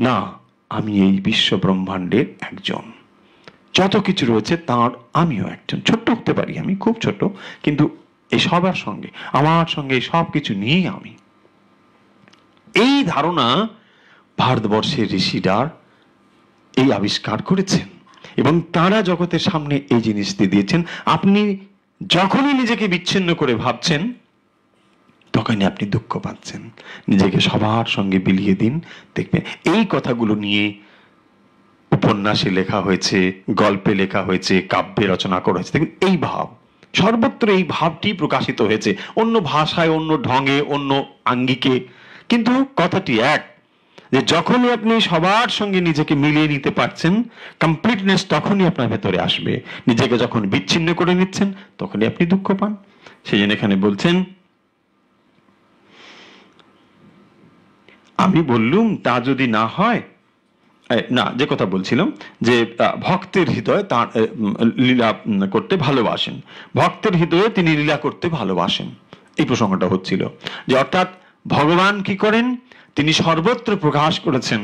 না আমি এই বিশ্ব ব্রহ্মাণ্ডের একজন, যত কিছু রয়েছে তার আমিও একজন। ছোট্ট হতে পারি আমি, খুব ছোট, কিন্তু এই সবার সঙ্গে, আমার সঙ্গে এই সব কিছু নিয়েই আমি। এই ধারণা ভারতবর্ষের ঋষিরা এই আবিষ্কার করেছেন এবং তারা জগতের সামনে এই জিনিসটি দিয়েছেন। আপনি যখনই নিজেকে বিচ্ছিন্ন করে ভাবছেন, তখনই আপনি দুঃখ পাচ্ছেন। নিজেকে সবার সঙ্গে বিলিয়ে দিন, দেখবেন এই কথাগুলো নিয়ে উপন্যাসে লেখা হয়েছে, গল্পে লেখা হয়েছে, কাব্যে রচনা করা হয়েছে। দেখুন এই ভাব, সর্বত্র এই ভাবটি প্রকাশিত হয়েছে, অন্য ভাষায়, অন্য ঢঙে, অন্য আঙ্গিকে, কিন্তু কথাটি এক, যে যখনই আপনি সবার সঙ্গে নিজেকে মিলিয়ে নিতে পারছেন, কমপ্লিটনেস তখনই আপনার ভেতরে আসবে। নিজেকে যখন বিচ্ছিন্ন করে নিচ্ছেন, তখনই আপনি দুঃখ পান। সেই জন্য এখানে বলছেন, আমি বললুম তা যদি না হয়, না যে কথা বলছিলাম যে ভক্তের হৃদয়ে তার লীলা করতে ভালোবাসেন, ভক্তের হৃদয়ে তিনি লীলা করতে ভালোবাসেন, এই প্রসঙ্গটা হচ্ছিল। যে অর্থাৎ ভগবান কি করেন? তিনি সর্বত্র প্রকাশ করেছেন,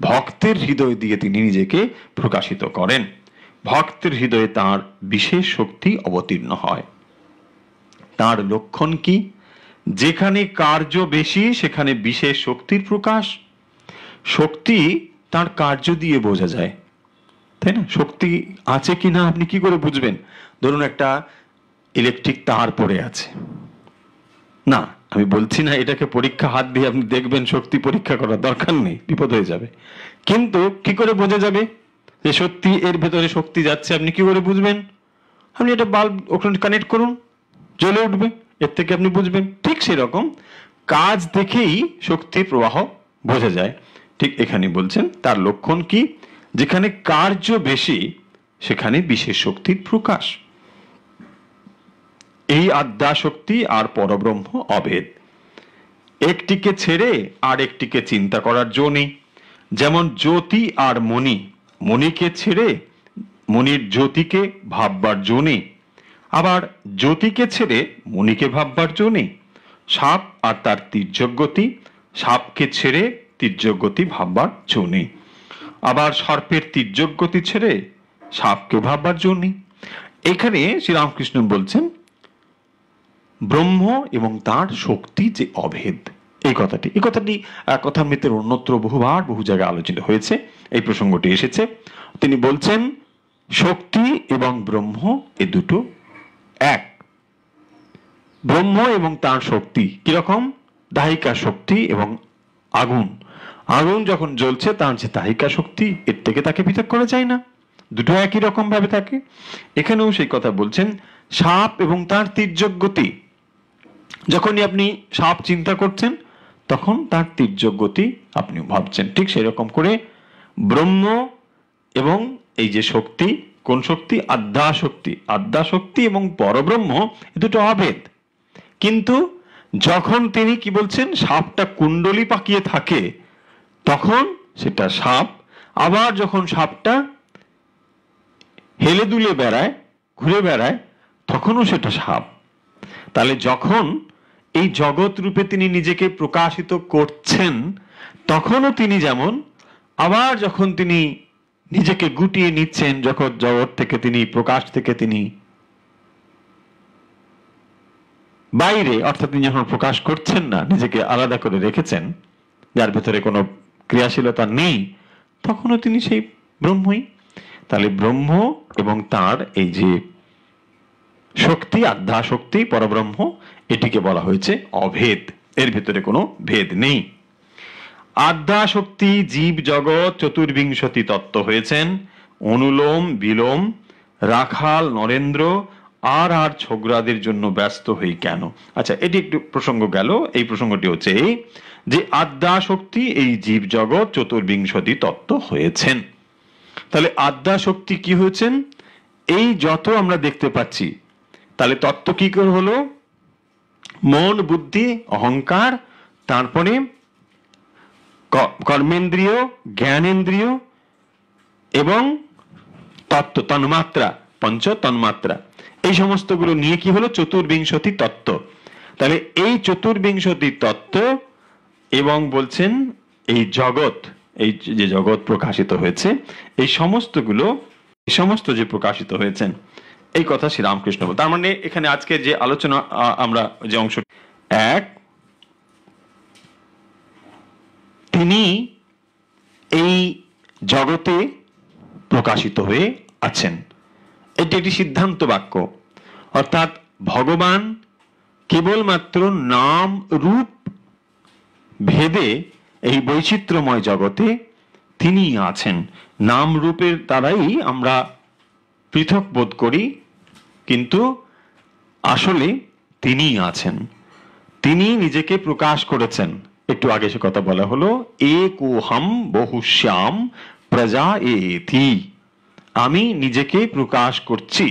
ভক্তের হৃদয় দিয়ে তিনি নিজেকে প্রকাশিত করেন। ভক্তের হৃদয়ে তার বিশেষ শক্তি অবতীর্ণ হয়। তার লক্ষণ কি? যেখানে কার্য বেশি সেখানে বিশেষ শক্তির প্রকাশ। শক্তি তার কার্য দিয়ে বোঝা যায়, তাই না? শক্তি আছে কি না আপনি কি করে বুঝবেন? ধরুন একটা ইলেকট্রিক তার পড়ে আছে, না আমি বলছি না এটাকে পরীক্ষা হাত দিয়ে আপনি দেখবেন, শক্তি পরীক্ষা করার দরকার নেই, বিপদ হয়ে যাবে। কিন্তু কি করে বোঝা যাবে যে সত্যি এর ভেতরে শক্তি যাচ্ছে? আপনি কি করে বুঝবেন? আপনি এটা বাল্ব ওখানে কানেক্ট করুন, জ্বলে উঠবে, এর থেকে আপনি বুঝবেন। ঠিক সেরকম কাজ দেখেই শক্তির প্রবাহ বোঝা যায়। ঠিক এখানে বলছেন তার লক্ষণ কি? যেখানে কার্য বেশি সেখানে বিশেষ শক্তির প্রকাশ। এই আদ্যা শক্তি আর পরব্রহ্ম অভেদ, একটিকে ছেড়ে আর একটিকে চিন্তা করার জো নেই। যেমন জ্যোতি আর মণি, মণিকে ছেড়ে মণির জ্যোতিকে ভাববার জো নেই, আবার জ্যোতিকে ছেড়ে মণিকে ভাববার জো নেই। সাপ আর তার তির্যক গতি, সাপকে ছেড়ে তির্যক গতি ভাববার জো নেই, আবার সর্পের তির্যক গতি ছেড়ে সাপকে ভাববার জো নেই। এখানে শ্রীরামকৃষ্ণ বলছেন ব্রহ্ম এবং তার শক্তি যে অভেদ, এই কথাটি কথামৃতের অন্যত্র বহুবার বহু জায়গায় আলোচিত হয়েছে, এই প্রসঙ্গটি এসেছে। তিনি বলছেন শক্তি এবং ব্রহ্ম এ দুটো এক। ব্রহ্ম এবং তার শক্তি কিরকম? দাহিকা শক্তি এবং আগুন। আগুন যখন জ্বলছে তার যে দাহিকা শক্তি, এর থেকে তাকে পৃথক করা যায় না, দুটো একই রকম ভাবে থাকে। এখানেও সেই কথা বলছেন। সাপ এবং তার তির্যক গতি, যখনই আপনি সাপ চিন্তা করছেন তখন তার তির্যক গতি আপনি ভাবছেন। ঠিক সেরকম করে ব্রহ্ম এবং এই যে শক্তি, কোন শক্তি? আদ্যা শক্তি। আদ্যা শক্তি এবং পরব্রহ্ম এ দুটো অভেদ। কিন্তু যখন তিনি কি বলছেন, সাপটা কুণ্ডলী পাকিয়ে থাকে তখন সেটা সাপ, আবার যখন সাপটা হেলে দুলে বেড়ায়, ঘুরে বেড়ায়, তখনও সেটা সাপ। তাহলে যখন এই জগৎ রূপে তিনি নিজেকে প্রকাশিত করছেন তখনও তিনি যেমন, আবার যখন তিনি নিজেকে গুটিয়ে নিচ্ছেন জগৎ থেকে, তিনি প্রকাশ থেকে তিনি বাইরে, অর্থাৎ তিনি যখন প্রকাশ করছেন না, নিজেকে আলাদা করে রেখেছেন, যার ভেতরে কোনো ক্রিয়াশীলতা নেই, তখনও তিনি সেই ব্রহ্মই। তাহলে ব্রহ্ম এবং তার এই যে শক্তি, আধ্যা শক্তি, পরব্রহ্ম, এটিকে বলা হয়েছে অভেদ, এর ভিতরে কোনো ভেদ নেই। আধ্যা শক্তি জীব জগৎ চতুর্বিংশতি তত্ত্ব হয়েছেন অনুলোম বিলোম, রাখাল নরেন্দ্র আর ছোকরাদের জন্য ব্যস্ত হই কেন। আচ্ছা, এটি একটু প্রসঙ্গ গেল। এই প্রসঙ্গটি হচ্ছে এই যে আদ্যা শক্তি এই জীব জগৎ চতুর্বিংশতি তত্ত্ব হয়েছেন। তাহলে আদ্যা শক্তি কি হয়েছেন? এই যত আমরা দেখতে পাচ্ছি, তাহলে তত্ত্ব কি করে হলো? মন, বুদ্ধি, অহংকার, তারপরে কর্মেন্দ্রিয়, জ্ঞানেন্দ্রিয় এবং তত্ত্ব, তন্মাত্রা, পঞ্চ তন্মাত্রা, এই সমস্তগুলো নিয়ে কি হলো? চতুর্বিংশতি তত্ত্ব। তাহলে এই চতুর্বিংশতি তত্ত্ব এবং বলছেন এই জগৎ, এই যে জগৎ প্রকাশিত হয়েছে, এই সমস্তগুলো, এই সমস্ত যে প্রকাশিত হয়েছেন, এই কথা শ্রীরামকৃষ্ণ। তার মানে এখানে আজকে যে আলোচনা আমরা যে অংশ, এক, তিনি এই জগতে প্রকাশিত হয়ে আছেন, এটি একটি সিদ্ধান্ত বাক্য। অর্থাৎ ভগবান কেবলমাত্র নাম রূপ ভেদে এই বৈচিত্র্যময় জগতে তিনি আছেন। নাম রূপের দ্বারাই আমরা পৃথক বোধ করি, কিন্তু আসলে তিনি আছেন, তিনি নিজেকে প্রকাশ করেছেন। একটু আগে সে কথা বলা হলো, একোহম বহুশ্যাম প্রজা এতি, আমি নিজেকে প্রকাশ করছি।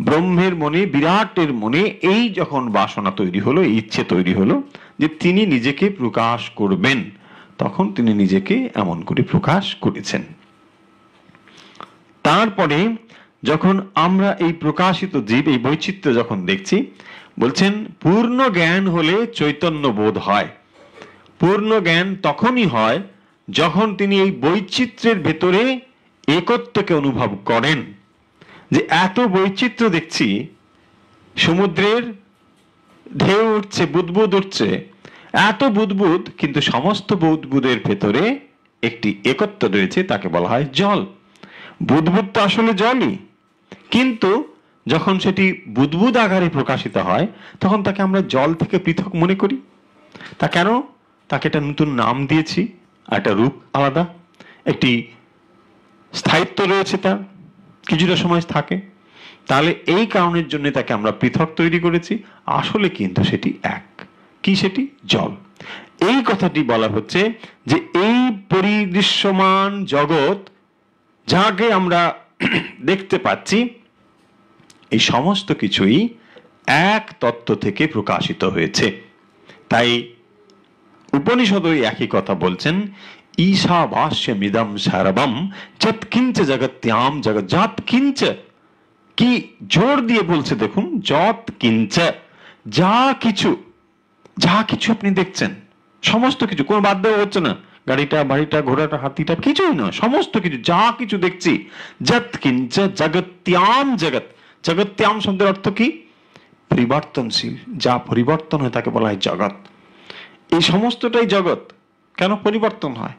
ব্রহ্মের মনে, বিরাটের মনে এই যখন বাসনা তৈরি হলো, ইচ্ছে তৈরি হলো যে তিনি নিজেকে প্রকাশ করবেন, তখন তিনি নিজেকে এমন করে প্রকাশ করেছেন। তারপরে যখন আমরা এই প্রকাশিত জীব, এই বৈচিত্র্য যখন দেখছি, বলছেন পূর্ণ জ্ঞান হলে চৈতন্য বোধ হয়। পূর্ণ জ্ঞান তখনই হয় যখন তিনি এই বৈচিত্র্যের ভেতরে একত্বকে অনুভব করেন। যে এত বৈচিত্র্য দেখছি, সমুদ্রের ঢেউ উঠছে, বুদবুদ উঠছে, এত বুদবুদ, কিন্তু সমস্ত বুদবুদের ভেতরে একটি একত্ব রয়েছে, তাকে বলা হয় জল। বুদবুদ তো আসলে জলই, কিন্তু যখন সেটি বুদবুদ আকারে প্রকাশিত হয়, তখন তাকে আমরা জল থেকে পৃথক মনে করি। তা কেন? তাকে একটা নতুন নাম দিয়েছি, একটা রূপ আলাদা, একটি স্থায়িত্ব রয়েছে, তার কিছুটা সময় থাকে। তাহলে এই কারণের জন্য তাকে আমরা পৃথক তৈরি করেছি, আসলে কিন্তু সেটি এক। কি সেটি? জল। এই কথাটি বলা হচ্ছে যে এই পরিদৃশ্যমান জগৎ যাকে আমরা দেখতে পাচ্ছি, এই সমস্ত কিছুই এক তত্ত্ব থেকে প্রকাশিত হয়েছে। তাই উপনিষদই একই কথা বলছেন, ঈশাবাস্যমিদং সর্বম যৎকিঞ্চ জগত্যাম জগৎ। যৎকিঞ্চ, কি জোর দিয়ে বলছে দেখুন, যৎকিঞ্চ, যা কিছু, যা কিছু আপনি দেখছেন, সমস্ত কিছু, কোনো বাদ দেওয়া হচ্ছে না, গাড়িটা, বাড়িটা, ঘোড়াটা, হাতিটা, কিছুই নয়, সমস্ত কিছু, যা কিছু দেখছি, যৎকিঞ্চ জগত্যাম জগৎ। জগত্যাম শব্দের অর্থ কি? পরিবর্তনশীল, যা পরিবর্তন হয় তাকে বলা হয় জগৎ। এই সমস্তটাই জগৎ। কেন পরিবর্তন হয়?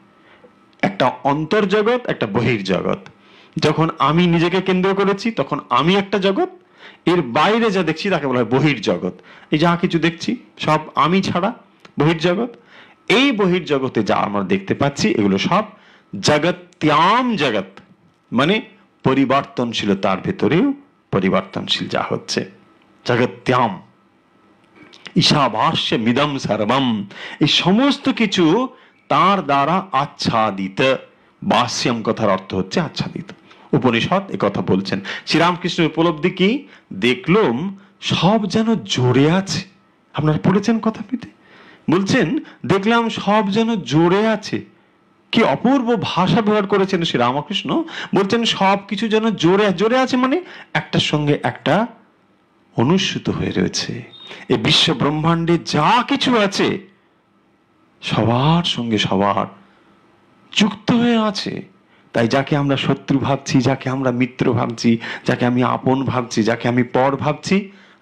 একটা অন্তর্জগৎ, একটা বহির্জগৎ। যখন আমি নিজেকে কেন্দ্র করেছি, তখন আমি একটা জগৎ, এর বাইরে যা দেখছি তাকে বলা হয় বহির্জগৎ। এই যা কিছু দেখছি সব আমি ছাড়া বহির্জগৎ। এই বহির্জগতে যা আমরা দেখতে পাচ্ছি, এগুলো সব জগত্যাম জগৎ, মানে পরিবর্তনশীলতার ভেতরেও পরিবর্তনশীল যা হচ্ছে, জগত্যাম। ঈশাবাস্যমিদং সর্বম, এই সমস্ত কিছু তার দ্বারা আচ্ছাদিত। বাস্যম কথার অর্থ হচ্ছে আচ্ছাদিত। উপনিষদ এ কথা বলছেন। শ্রীরামকৃষ্ণের উপলব্ধি কি? দেখলাম সব যেন জোরে আছে। আপনারা পড়েছেন কথাটিতে, বলছেন দেখলাম সব যেন জোরে আছে। কি অপূর্ব ভাষা ব্যবহার করেছেন শ্রীরামকৃষ্ণ। বলছেন সব কিছু যেন জোরে জোরে আছে, মানে একটার সঙ্গে একটা অনুসৃত হয়ে রয়েছে। এই বিশ্ব ব্রহ্মাণ্ডে যা কিছু আছে সবার সঙ্গে সবার যুক্ত হয়ে আছে। তাই যাকে আমরা শত্রু ভাবছি, যাকে আমরা মিত্র ভাবছি, যাকে আমি আপন ভাবছি, যাকে আমি পর ভাবছি,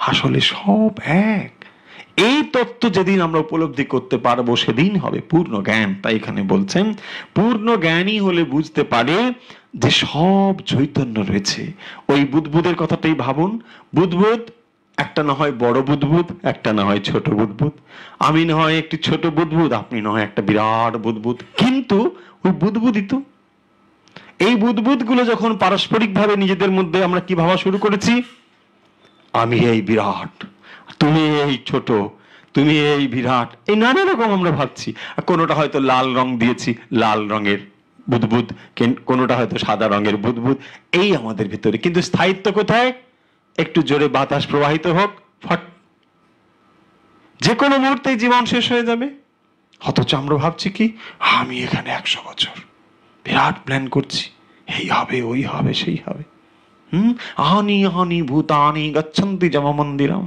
আসলে সব এক। এই তত্ত্ব যেদিন আমরা উপলব্ধি করতে পারবো সেদিন হবে পূর্ণ জ্ঞান। তাই এখানে বলছেন পূর্ণ জ্ঞানী হলে বুঝতে পারে যে সব চৈতন্য রয়েছে। ওই বুদ্বুদের কথাটাই ভাবুন, বুদ্বুদ একটা না হয় বড় বুদ্বুদ, একটা না হয় ছোট বুদ্বুদ, আমি না হয় একটি ছোট বুদ্বুদ, আপনি না হয় একটা বিরাট বুদ্বুদ, কিন্তু ওই বুদ্বুদই তো। এই বুদ্বুদ গুলো যখন পারস্পরিক ভাবে নিজেদের মধ্যে আমরা কি ভাবা শুরু করেছি, আমি এই বিরাট, তুমি এই ছোট, তুমি এই বিরাট, এই নানা রকম আমরা ভাবছি। কোনোটা হয়তো লাল রং দিয়েছি, লাল রঙের বুদ্বুদ, কোনোটা হয়তো সাদা রঙের বুদ্বুদ, এই আমাদের ভিতরে। কিন্তু স্থায়িত্ব কোথায়? একটু জোরে বাতাস প্রবাহিত হোক, ফট, যে কোনো মুহূর্তে জীবন শেষ হয়ে যাবে। অথচ আমরা ভাবছি কি, আমি এখানে 100 বছর বিরাট প্ল্যান করছি, এই হবে, ওই হবে, সেই হবে। আহানি আহানি ভূতানি গচ্ছন্তি যম মন্দিরম,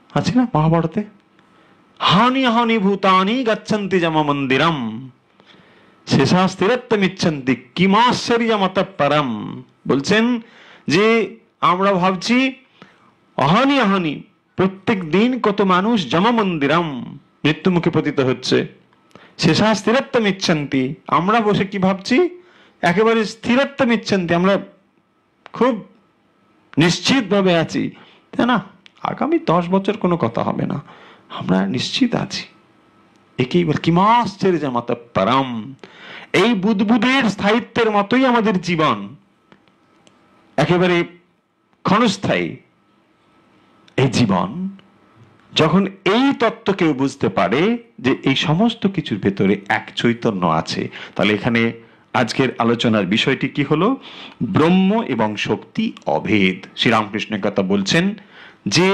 আছে না মহাভারতে? হানি হানি ভূতানি গচ্ছন্তি যম মন্দিরম শেষাস্থিরত্বমিচ্ছন্তি কিমাশ্চর্যমত পরম। বলছেন যে আমরা ভাবছি অহানি আহানি, প্রত্যেক দিন কত মানুষ যম মন্দিরম, মৃত্যু মুখে পতিত হচ্ছে। শেষাস্থিরত্বমিচ্ছন্তি, আমরা বসে কি ভাবছি, একেবারে স্থিরত্বমিচ্ছন্তি, আমরা খুব নিশ্চিত ভাবে আছি, তাই না? আগামী 10 বছর কোনো কথা হবে না, আমরা নিশ্চিত আছি। একেই বল কিমাশ্চর্যমত পরম। এই বুদ্বুদের স্থায়িত্বের মতোই আমাদের জীবন, একেবারে ক্ষণস্থায়ী এই জীবন। যখন এই তত্ত্ব কেউ বুঝতে পারে যে এই সমস্ত কিছুর ভেতরে এক চৈতন্য আছে, তাহলে এখানে আজকের আলোচনার বিষয়টি কি হলো? ব্রহ্ম এবং শক্তি অভেদ। শ্রীরামকৃষ্ণের কথা বলছেন যে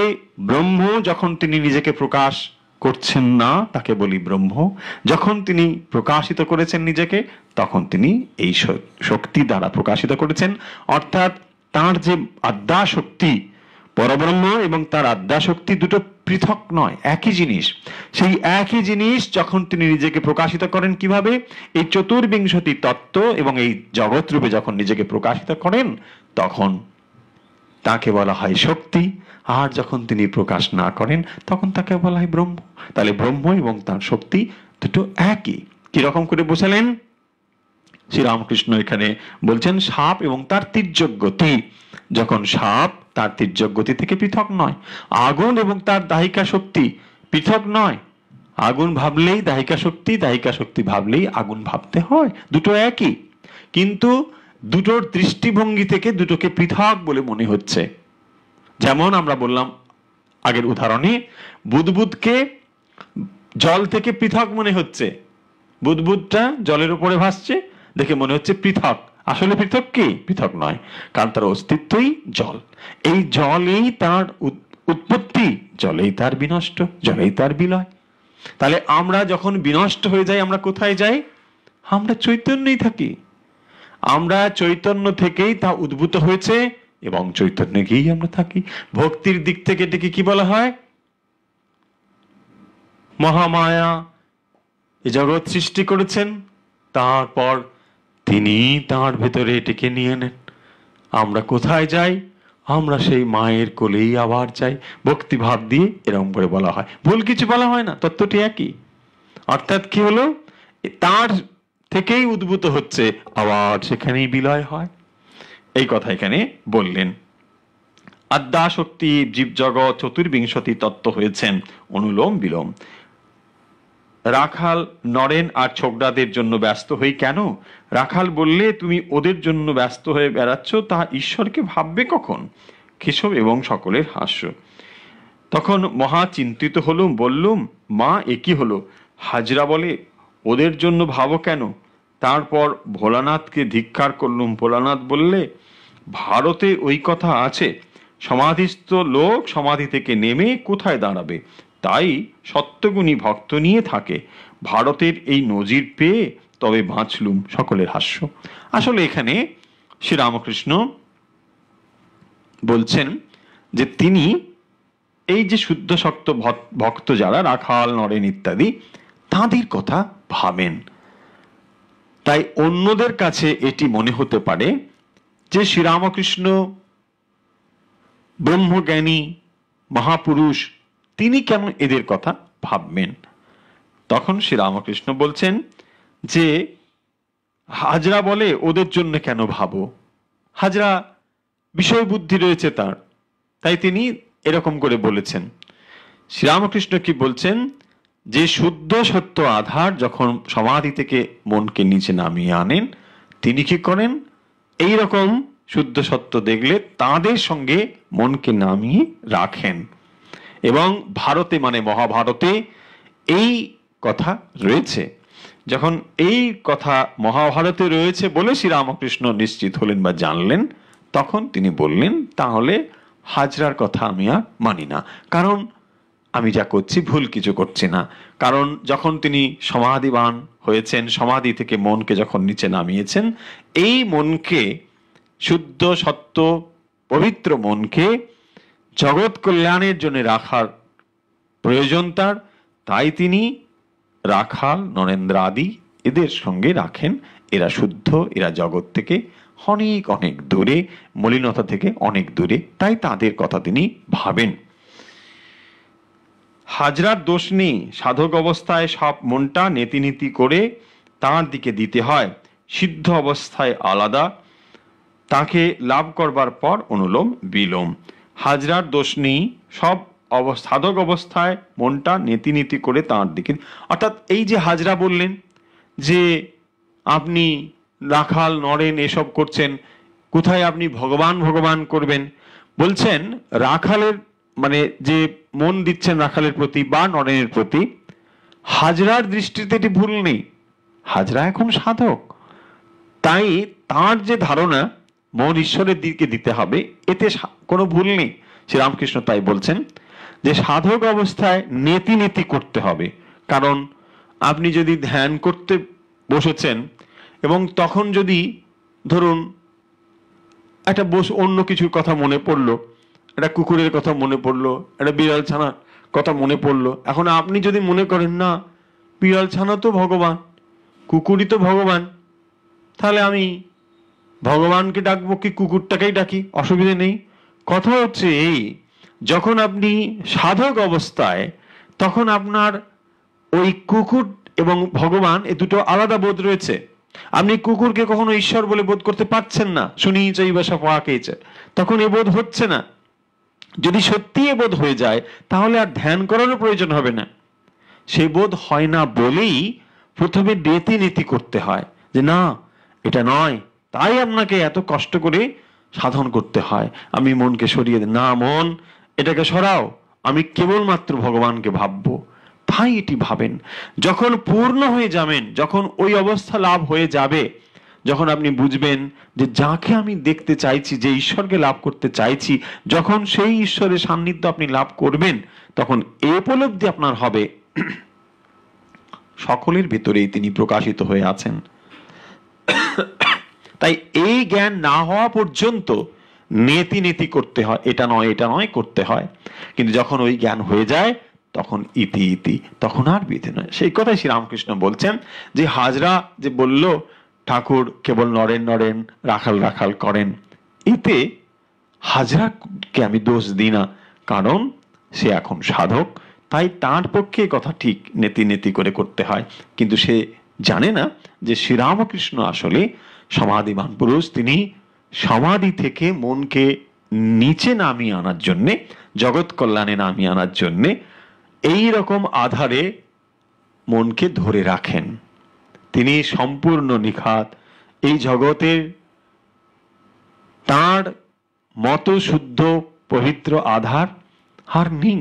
ব্রহ্ম যখন তিনি নিজেকে প্রকাশ করছেন না তাকে বলি ব্রহ্ম, যখন তিনি প্রকাশিত করেছেন নিজেকে তখন তিনি এই শক্তি দ্বারা প্রকাশিত করেছেন। অর্থাৎ তার যে আদ্যা শক্তি, পরব্রহ্ম এবং তার আদ্যা শক্তি দুটো পৃথক নয়, একই জিনিস। সেই একই জিনিস যখন তিনি নিজেকে প্রকাশিত করেন কিভাবে, এই চতুর্বিংশতি তত্ত্ব এবং এই জগৎ রূপে যখন নিজেকে প্রকাশিত করেন তখন তাকে বলা হয় শক্তি। আর যখন তিনি প্রকাশ না করেন তখন তাকে বলা হয় ব্রহ্ম। তাহলে ব্রহ্ম এবং তার শক্তি দুটো একই। কিরকম করে বোঝালেন শ্রীরামকৃষ্ণ? এখানে বলছেন সাপ এবং তার তির্যক গতি। যখন সাপ তার তির্যক গতি থেকে পৃথক নয়, আগুন এবং তার দাহিকা শক্তি পৃথক নয়। আগুন ভাবলেই দাহিকা শক্তি, দাহিকা শক্তি ভাবলেই আগুন ভাবতে হয়, দুটো একই। কিন্তু দুটোর দৃষ্টিভঙ্গি থেকে দুটোকে পৃথক বলে মনে হচ্ছে। যেমন আমরা বললাম আগের উদাহরণে, বুদ্বুদকে জল থেকে পৃথক মনে হচ্ছে, বুদ্বুদটা জলের উপরে ভাসছে দেখে মনে হচ্ছে পৃথক, আসলে পৃথক কি? পৃথক নয়, কারণ তার অস্তিত্বই জল। এই জলেই তার উৎপত্তি, জলেই তার বিনষ্ট, জলেই তার বিলয়। তাহলে আমরা যখন বিনষ্ট হয়ে যাই আমরা কোথায় যাই? আমরা চৈতন্যই থাকি। আমরা চৈতন্য থেকেই তা উদ্ভূত হয়েছে এবং চৈতন্যে গিয়েই আমরা থাকি। ভক্তির দিক থেকে এটাকে কি বলা হয়? মহামায়া এই জগৎ সৃষ্টি করেছেন, তারপর তিনি তার ভেতরে এটাকে নিয়ে নেন। আমরা কোথায় যাই? আমরা সেই মায়ের কোলেই আবার যাই। ভক্তি ভাব দিয়ে এরকম করে বলা হয়, ভুল কিছু বলা হয় না, তত্ত্বটি একই। অর্থাৎ কি হলো, তার থেকেই উদ্ভূত হচ্ছে, আবার সেখানেই বিলয় হয়। এই কথা এখানে বললেন। আদ্যা শক্তি জীব জগৎ চতুর্বিংশতি তত্ত্ব হয়েছেন অনুলোম বিলোম। রাখাল নরেন আর ছোকরাদের জন্য ব্যস্ত হই কেন? রাখাল বললে তুমি ওদের জন্য ব্যস্ত হয়ে বেড়াচ্ছ, তা ঈশ্বরকে ভাববে কখন? কেশব এবং সকলের হাস্য। তখন মহা চিন্তিত হলুম, বললুম মা এ কি হলো? হাজরা বলে ওদের জন্য ভাবো কেন? তারপর ভোলানাথকে ধিক্কার করলুম। ভোলানাথ বললে ভারতে ওই কথা আছে, সমাধিস্থ লোক সমাধি থেকে নেমে কোথায় দাঁড়াবে, তাই সত্যগুণী ভক্ত নিয়ে থাকে। ভারতের এই নজির পেয়ে তবে বাঁচলুম। সকলের হাস্য। আসলে এখানে শ্রীরামকৃষ্ণ বলছেন যে তিনি এই যে শুদ্ধ শক্ত ভক্ত যারা রাখাল নরেন ইত্যাদি, তাঁদের কথা ভাবেন। তাই অন্যদের কাছে এটি মনে হতে পারে যে শ্রীরামকৃষ্ণ ব্রহ্মজ্ঞানী মহাপুরুষ, তিনি কেন এদের কথা ভাববেন? তখন শ্রী রামকৃষ্ণ বলছেন যে হাজরা বলে ওদের জন্য কেন ভাবো, হাজরা বিষয় বুদ্ধি রয়েছে তার, তাই তিনি এরকম করে বলেছেন। শ্রীরামকৃষ্ণ কি বলছেন, যে শুদ্ধ সত্য আধার যখন সমাধি থেকে মনকে নিচে নামিয়ে আনেন, তিনি কি করেন, এই রকম শুদ্ধ সত্য দেখলে তাদের সঙ্গে মনকে নামিয়ে রাখেন। এবং ভারতে মানে মহাভারতে এই কথা রয়েছে। যখন এই কথা মহাভারতে রয়েছে বলে শ্রীরামকৃষ্ণ নিশ্চিত হলেন বা জানলেন, তখন তিনি বললেন তাহলে হাজরার কথা আমি আর মানি না, কারণ আমি যা করছি ভুল কিছু করছি না। কারণ যখন তিনি সমাধিবান হয়েছেন, সমাধি থেকে মনকে যখন নিচে নামিয়েছেন, এই মনকে শুদ্ধ সত্য পবিত্র মনকে জগৎ কল্যাণের জন্য রাখার প্রয়োজন তার, তাই তিনি রাখাল নরেন্দ্র আদি এদের সঙ্গে রাখেন। এরা শুদ্ধ, এরা জগৎ থেকে অনেক অনেক দূরে, মলিনতা থেকে অনেক দূরে, তাই তাদের কথা তিনি ভাবেন। হাজরার দোষ নেই, সাধক অবস্থায় সব মনটা নেতিনীতি করে তার দিকে দিতে হয়, সিদ্ধ অবস্থায় আলাদা, তাকে লাভ করবার পর অনুলোম বিলোম। হাজরার দোষ নেই, সব সাধক অবস্থায় মনটা নেতিনীতি করে তার দিকে, অর্থাৎ এই যে হাজরা বললেন যে আপনি রাখাল নরেন এসব করছেন, কোথায় আপনি ভগবান ভগবান করবেন? বলছেন রাখালের মানে যে মন দিচ্ছেন রাখালের প্রতি বা নরেনের প্রতি, হাজরার দৃষ্টিতে এটি ভুল নেই, হাজরা এখন সাধক, তাই তার যে ধারণা মন ঈশ্বরের দিকে দিতে হবে, এতে কোনো ভুল নেই। শ্রীরামকৃষ্ণ তাই বলছেন যে সাধক অবস্থায় নেতি নেতি করতে হবে। কারণ আপনি যদি ধ্যান করতে বসেছেন এবং তখন যদি ধরুন একটা অন্য কিছুর কথা মনে পড়লো, একটা কুকুরের কথা মনে পড়লো, একটা বিড়াল ছানার কথা মনে পড়লো, এখন আপনি যদি মনে করেন না বিড়াল ছানা তো ভগবান, কুকুরই তো ভগবান, তাহলে আমি ভগবানকে ডাকবো কি কুকুরটাকেই ডাকি, অসুবিধা নেই। কথা হচ্ছে এই, যখন আপনি সাধক অবস্থায়, তখন আপনার ওই কুকুর এবং ভগবান এ দুটো আলাদা বোধ রয়েছে। আপনি কুকুরকে কখনো ঈশ্বর বলে বোধ করতে পারছেন না, শুনি চৈবাসা পাকেছে, তখন এ বোধ হচ্ছে না। যদি সত্যি এ বোধ হয়ে যায় তাহলে আর ধ্যান করারও প্রয়োজন হবে না। সে বোধ হয় না বলেই প্রথমে নেতি নেতি করতে হয় যে না এটা নয়, তাই আপনাকে এত কষ্ট করে সাধন করতে হয়। আমি মনকে সরিয়ে দিই, না মন এটাকে সরাও, আমি কেবলমাত্র ভগবানকে ভাববো, তাই এটি ভাবেন। যখন পূর্ণ হয়ে যাবেন, যখন ওই অবস্থা লাভ হয়ে যাবে, যখন আপনি বুঝবেন যে যাকে আমি দেখতে চাইছি, যে ঈশ্বরকে লাভ করতে চাইছি, যখন সেই ঈশ্বরের সান্নিধ্য আপনি লাভ করবেন, তখন এই উপলব্ধি আপনার হবে সকলের ভিতরেই তিনি প্রকাশিত হয়ে আছেন। তাই এই জ্ঞান না হওয়া পর্যন্ত নেতি নেতি করতে হয়, এটা নয় এটা নয় করতে হয়। কিন্তু যখন ওই জ্ঞান হয়ে যায় তখন ইতি ইতি, তখন আর বিধি নয়। সেই কথাই শ্রীরামকৃষ্ণ বলছেন যে হাজরা যে বলল ঠাকুর কেবল নরেন নরেন রাখাল রাখাল করেন, এতে হাজরাকে আমি দোষ দিই না, কারণ সে এখন সাধক, তাই তার পক্ষে কথা ঠিক নেতি নেতি করে করতে হয়। কিন্তু সে জানে না যে শ্রীরামকৃষ্ণ আসলে সমাধিমান পুরুষ, তিনি সমাধি থেকে মনকে নিচে নামিয়ে আনার জন্যে, জগৎ কল্যাণে নামিয়ে আনার জন্যে এই রকম আধারে মনকে ধরে রাখেন। তিনি সম্পূর্ণ নিখাত, এই জগতের তার মতো শুদ্ধ পবিত্র আধার আর নেই।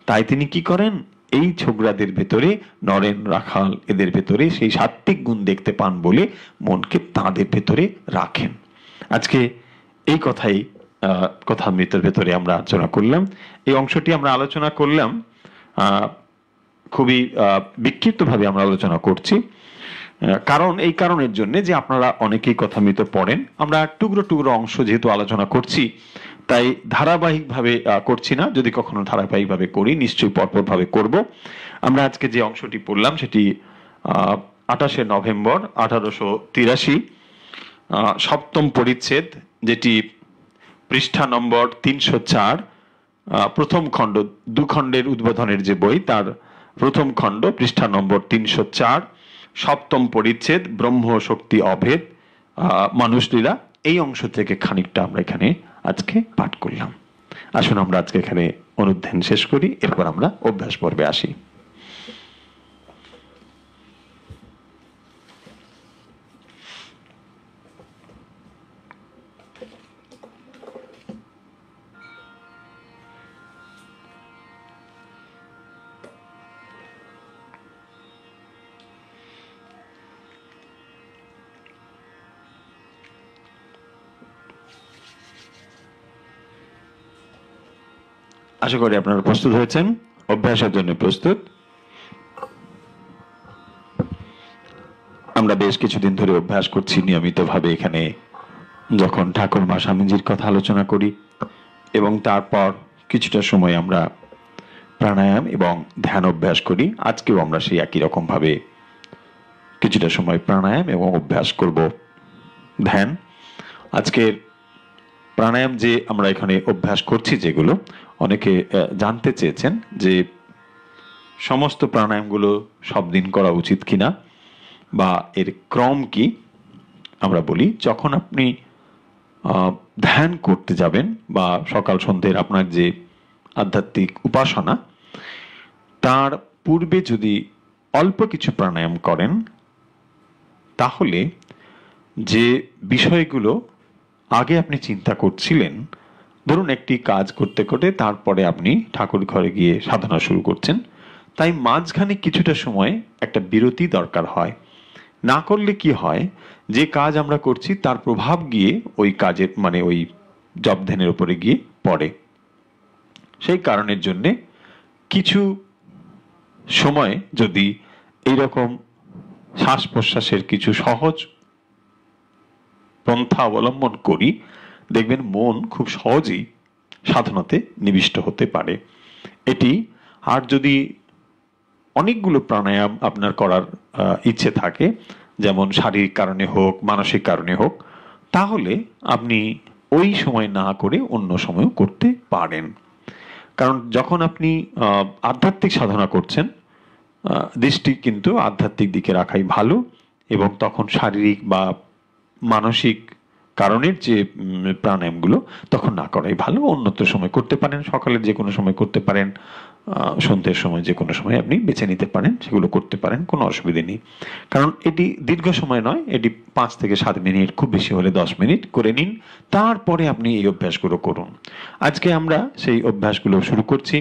তাই তিনি কি করেন, এই ছোকরাদের ভেতরে নরেন রাখাল এদের ভেতরে সেই সাত্বিক গুণ দেখতে পান বলে মনকে তাদের ভেতরে রাখেন। আজকে এই কথাই কথামৃতের ভেতরে আমরা আলোচনা করলাম। এই অংশটি আমরা আলোচনা করলাম খুবই বিক্ষিপ্তভাবে আমরা আলোচনা করছি, কারণ এই কারণের জন্য যে আপনারা অনেকেই কথামৃত পড়েন, আমরা টুকরো টুকরো অংশ যেহেতু আলোচনা করছি তাই ধারাবাহিকভাবে করছি না। যদি কখনো ধারাবাহিকভাবে করি নিশ্চয়ই পরপর ভাবে করব। আমরা আজকে যে অংশটি পড়লাম সেটি 28শে নভেম্বর 1883 সপ্তম পরিচ্ছেদ, যেটি পৃষ্ঠা নম্বর 304, প্রথম খণ্ড, 2 খণ্ডের উদ্বোধনের যে বই তার প্রথম খণ্ড, পৃষ্ঠা নম্বর 304, 7ম পরিচ্ছেদ, ব্রহ্ম শক্তি অভেদ মানুষ লীলা, এই অংশ থেকে খানিকটা আমরা এখানে আজকে পাঠ করলাম। আসুন আমরা আজকে এখানে অনুধ্যান শেষ করি, এরপর আমরা অভ্যাস পর্বে আসি। আশা করি আপনারা প্রস্তুত হয়েছেন, অভ্যাসের জন্য প্রস্তুত। আমরা বেশ কিছুদিন ধরে অভ্যাস করছি নিয়মিতভাবে এখানে, যখন ঠাকুরমা স্বামীজির কথা আলোচনা করি এবং তারপর কিছুটা সময় আমরা প্রাণায়াম এবং ধ্যান অভ্যাস করি। আজকেও আমরা সেই একই রকম ভাবে কিছুটা সময় প্রাণায়াম এবং অভ্যাস করব ধ্যান। আজকের প্রাণায়াম যে আমরা এখানে অভ্যাস করছি, যেগুলো অনেকে জানতে চেয়েছেন যে সমস্ত প্রাণায়ামগুলো সব দিন করা উচিত কিনা বা এর ক্রম কি। আমরা বলি, যখন আপনি ধ্যান করতে যাবেন বা সকাল সন্ধ্যের আপনার যে আধ্যাত্মিক উপাসনা, তার পূর্বে যদি অল্প কিছু প্রাণায়াম করেন, তাহলে যে বিষয়গুলো আগে আপনি চিন্তা করছিলেন, ধরুন একটি কাজ করতে করতে তারপরে আপনি ঠাকুর ঘরে গিয়ে সাধনা শুরু করছেন, তাই মাঝখানে কিছুটা সময় একটা বিরতি দরকার হয়। না করলে কি হয়, যে কাজ আমরা করছি তার প্রভাব গিয়ে ওই কাজের মানে ওই জপ ধ্যানের উপরে গিয়ে পড়ে। সেই কারণের জন্যে কিছু সময় যদি এইরকম শ্বাস প্রশ্বাসের কিছু সহজ পন্থা অবলম্বন করি, দেখবেন মন খুব সহজেই সাধনাতে নিবিষ্ট হতে পারে। এটি, আর যদি অনেকগুলো প্রাণায়াম আপনার করার ইচ্ছে থাকে, যেমন শারীরিক কারণে হোক, মানসিক কারণে হোক, তাহলে আপনি ওই সময় না করে অন্য সময়ও করতে পারেন। কারণ যখন আপনি আধ্যাত্মিক সাধনা করছেন, দৃষ্টি কিন্তু আধ্যাত্মিক দিকে রাখাই ভালো, এবং তখন শারীরিক বা মানসিক কারণের যে প্রাণায়ামগুলো তখন না করাই ভালো। অন্যত্র সময় করতে পারেন, সকালের যে কোনো সময় করতে পারেন, সন্ধ্যের সময় যে কোনো সময় আপনি বেছে নিতে পারেন, সেগুলো করতে পারেন, কোনো অসুবিধে নেই। কারণ এটি দীর্ঘ সময় নয়, এটি 5 থেকে 7 মিনিট, খুব বেশি হলে 10 মিনিট করে নিন, তারপরে আপনি এই অভ্যাসগুলো করুন। আজকে আমরা সেই অভ্যাসগুলো শুরু করছি।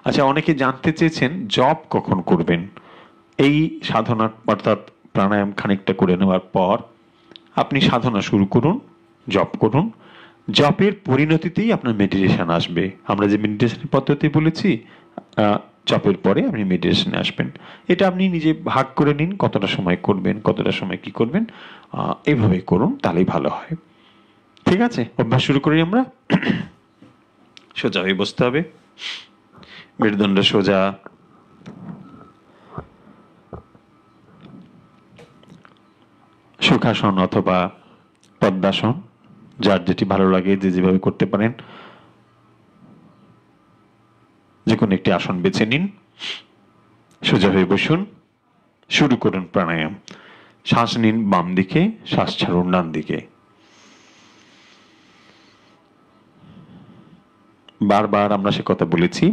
আচ্ছা, অনেকে জানতে চেয়েছেন জপ কখন করবেন। এই সাধনা অর্থাৎ প্রাণায়াম খানিকটা করে নেওয়ার পর আপনি সাধনা শুরু করুন, জপ করুন। জপের পরিণতিতেই আপনার মেডিটেশন আসবে। আমরা যে মেডিটেশনের পদ্ধতি বলেছি, জপের পরে আপনি মেডিটেশনে আসবেন। এটা আপনি নিজে ভাগ করে নিন, কতটা সময় করবেন, কতটা সময় কি করবেন, এইভাবে করুন, তাহলেই ভালো হয়। ঠিক আছে, অভ্যাস শুরু করি আমরা। সোজা হয়ে বসতে হবে, মেরুদণ্ড সোজা, সুখাসন অথবা পদ্মাসন, যার যেটি ভালো লাগে, যে যেভাবে করতে পারেন, যে কোনো একটি আসন বেছে নিন, সোজা হয়ে বসুন, শুরু করুন প্রাণায়াম। শ্বাস নিন বাম দিকে, শ্বাস ছাড়ুন ডান দিকে। বারবার আমরা সে কথা বলেছি,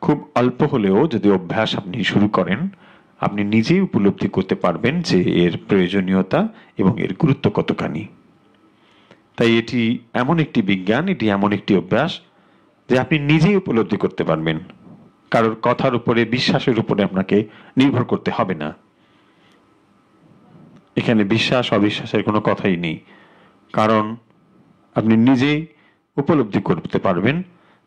খুব অল্প হলেও যদি অভ্যাস আপনি শুরু করেন, আপনি নিজেই উপলব্ধি করতে পারবেন যে এর প্রয়োজনীয়তা এবং এর গুরুত্ব কতখানি। তাই এটি এমন একটি বিজ্ঞান, এটি এমন একটি অভ্যাস যে আপনি নিজেই উপলব্ধি করতে পারবেন। কারোর কথার উপরে, বিশ্বাসের উপরে আপনাকে নির্ভর করতে হবে না। এখানে বিশ্বাস অবিশ্বাসের কোনো কথাই নেই, কারণ আপনি নিজেই উপলব্ধি করতে পারবেন।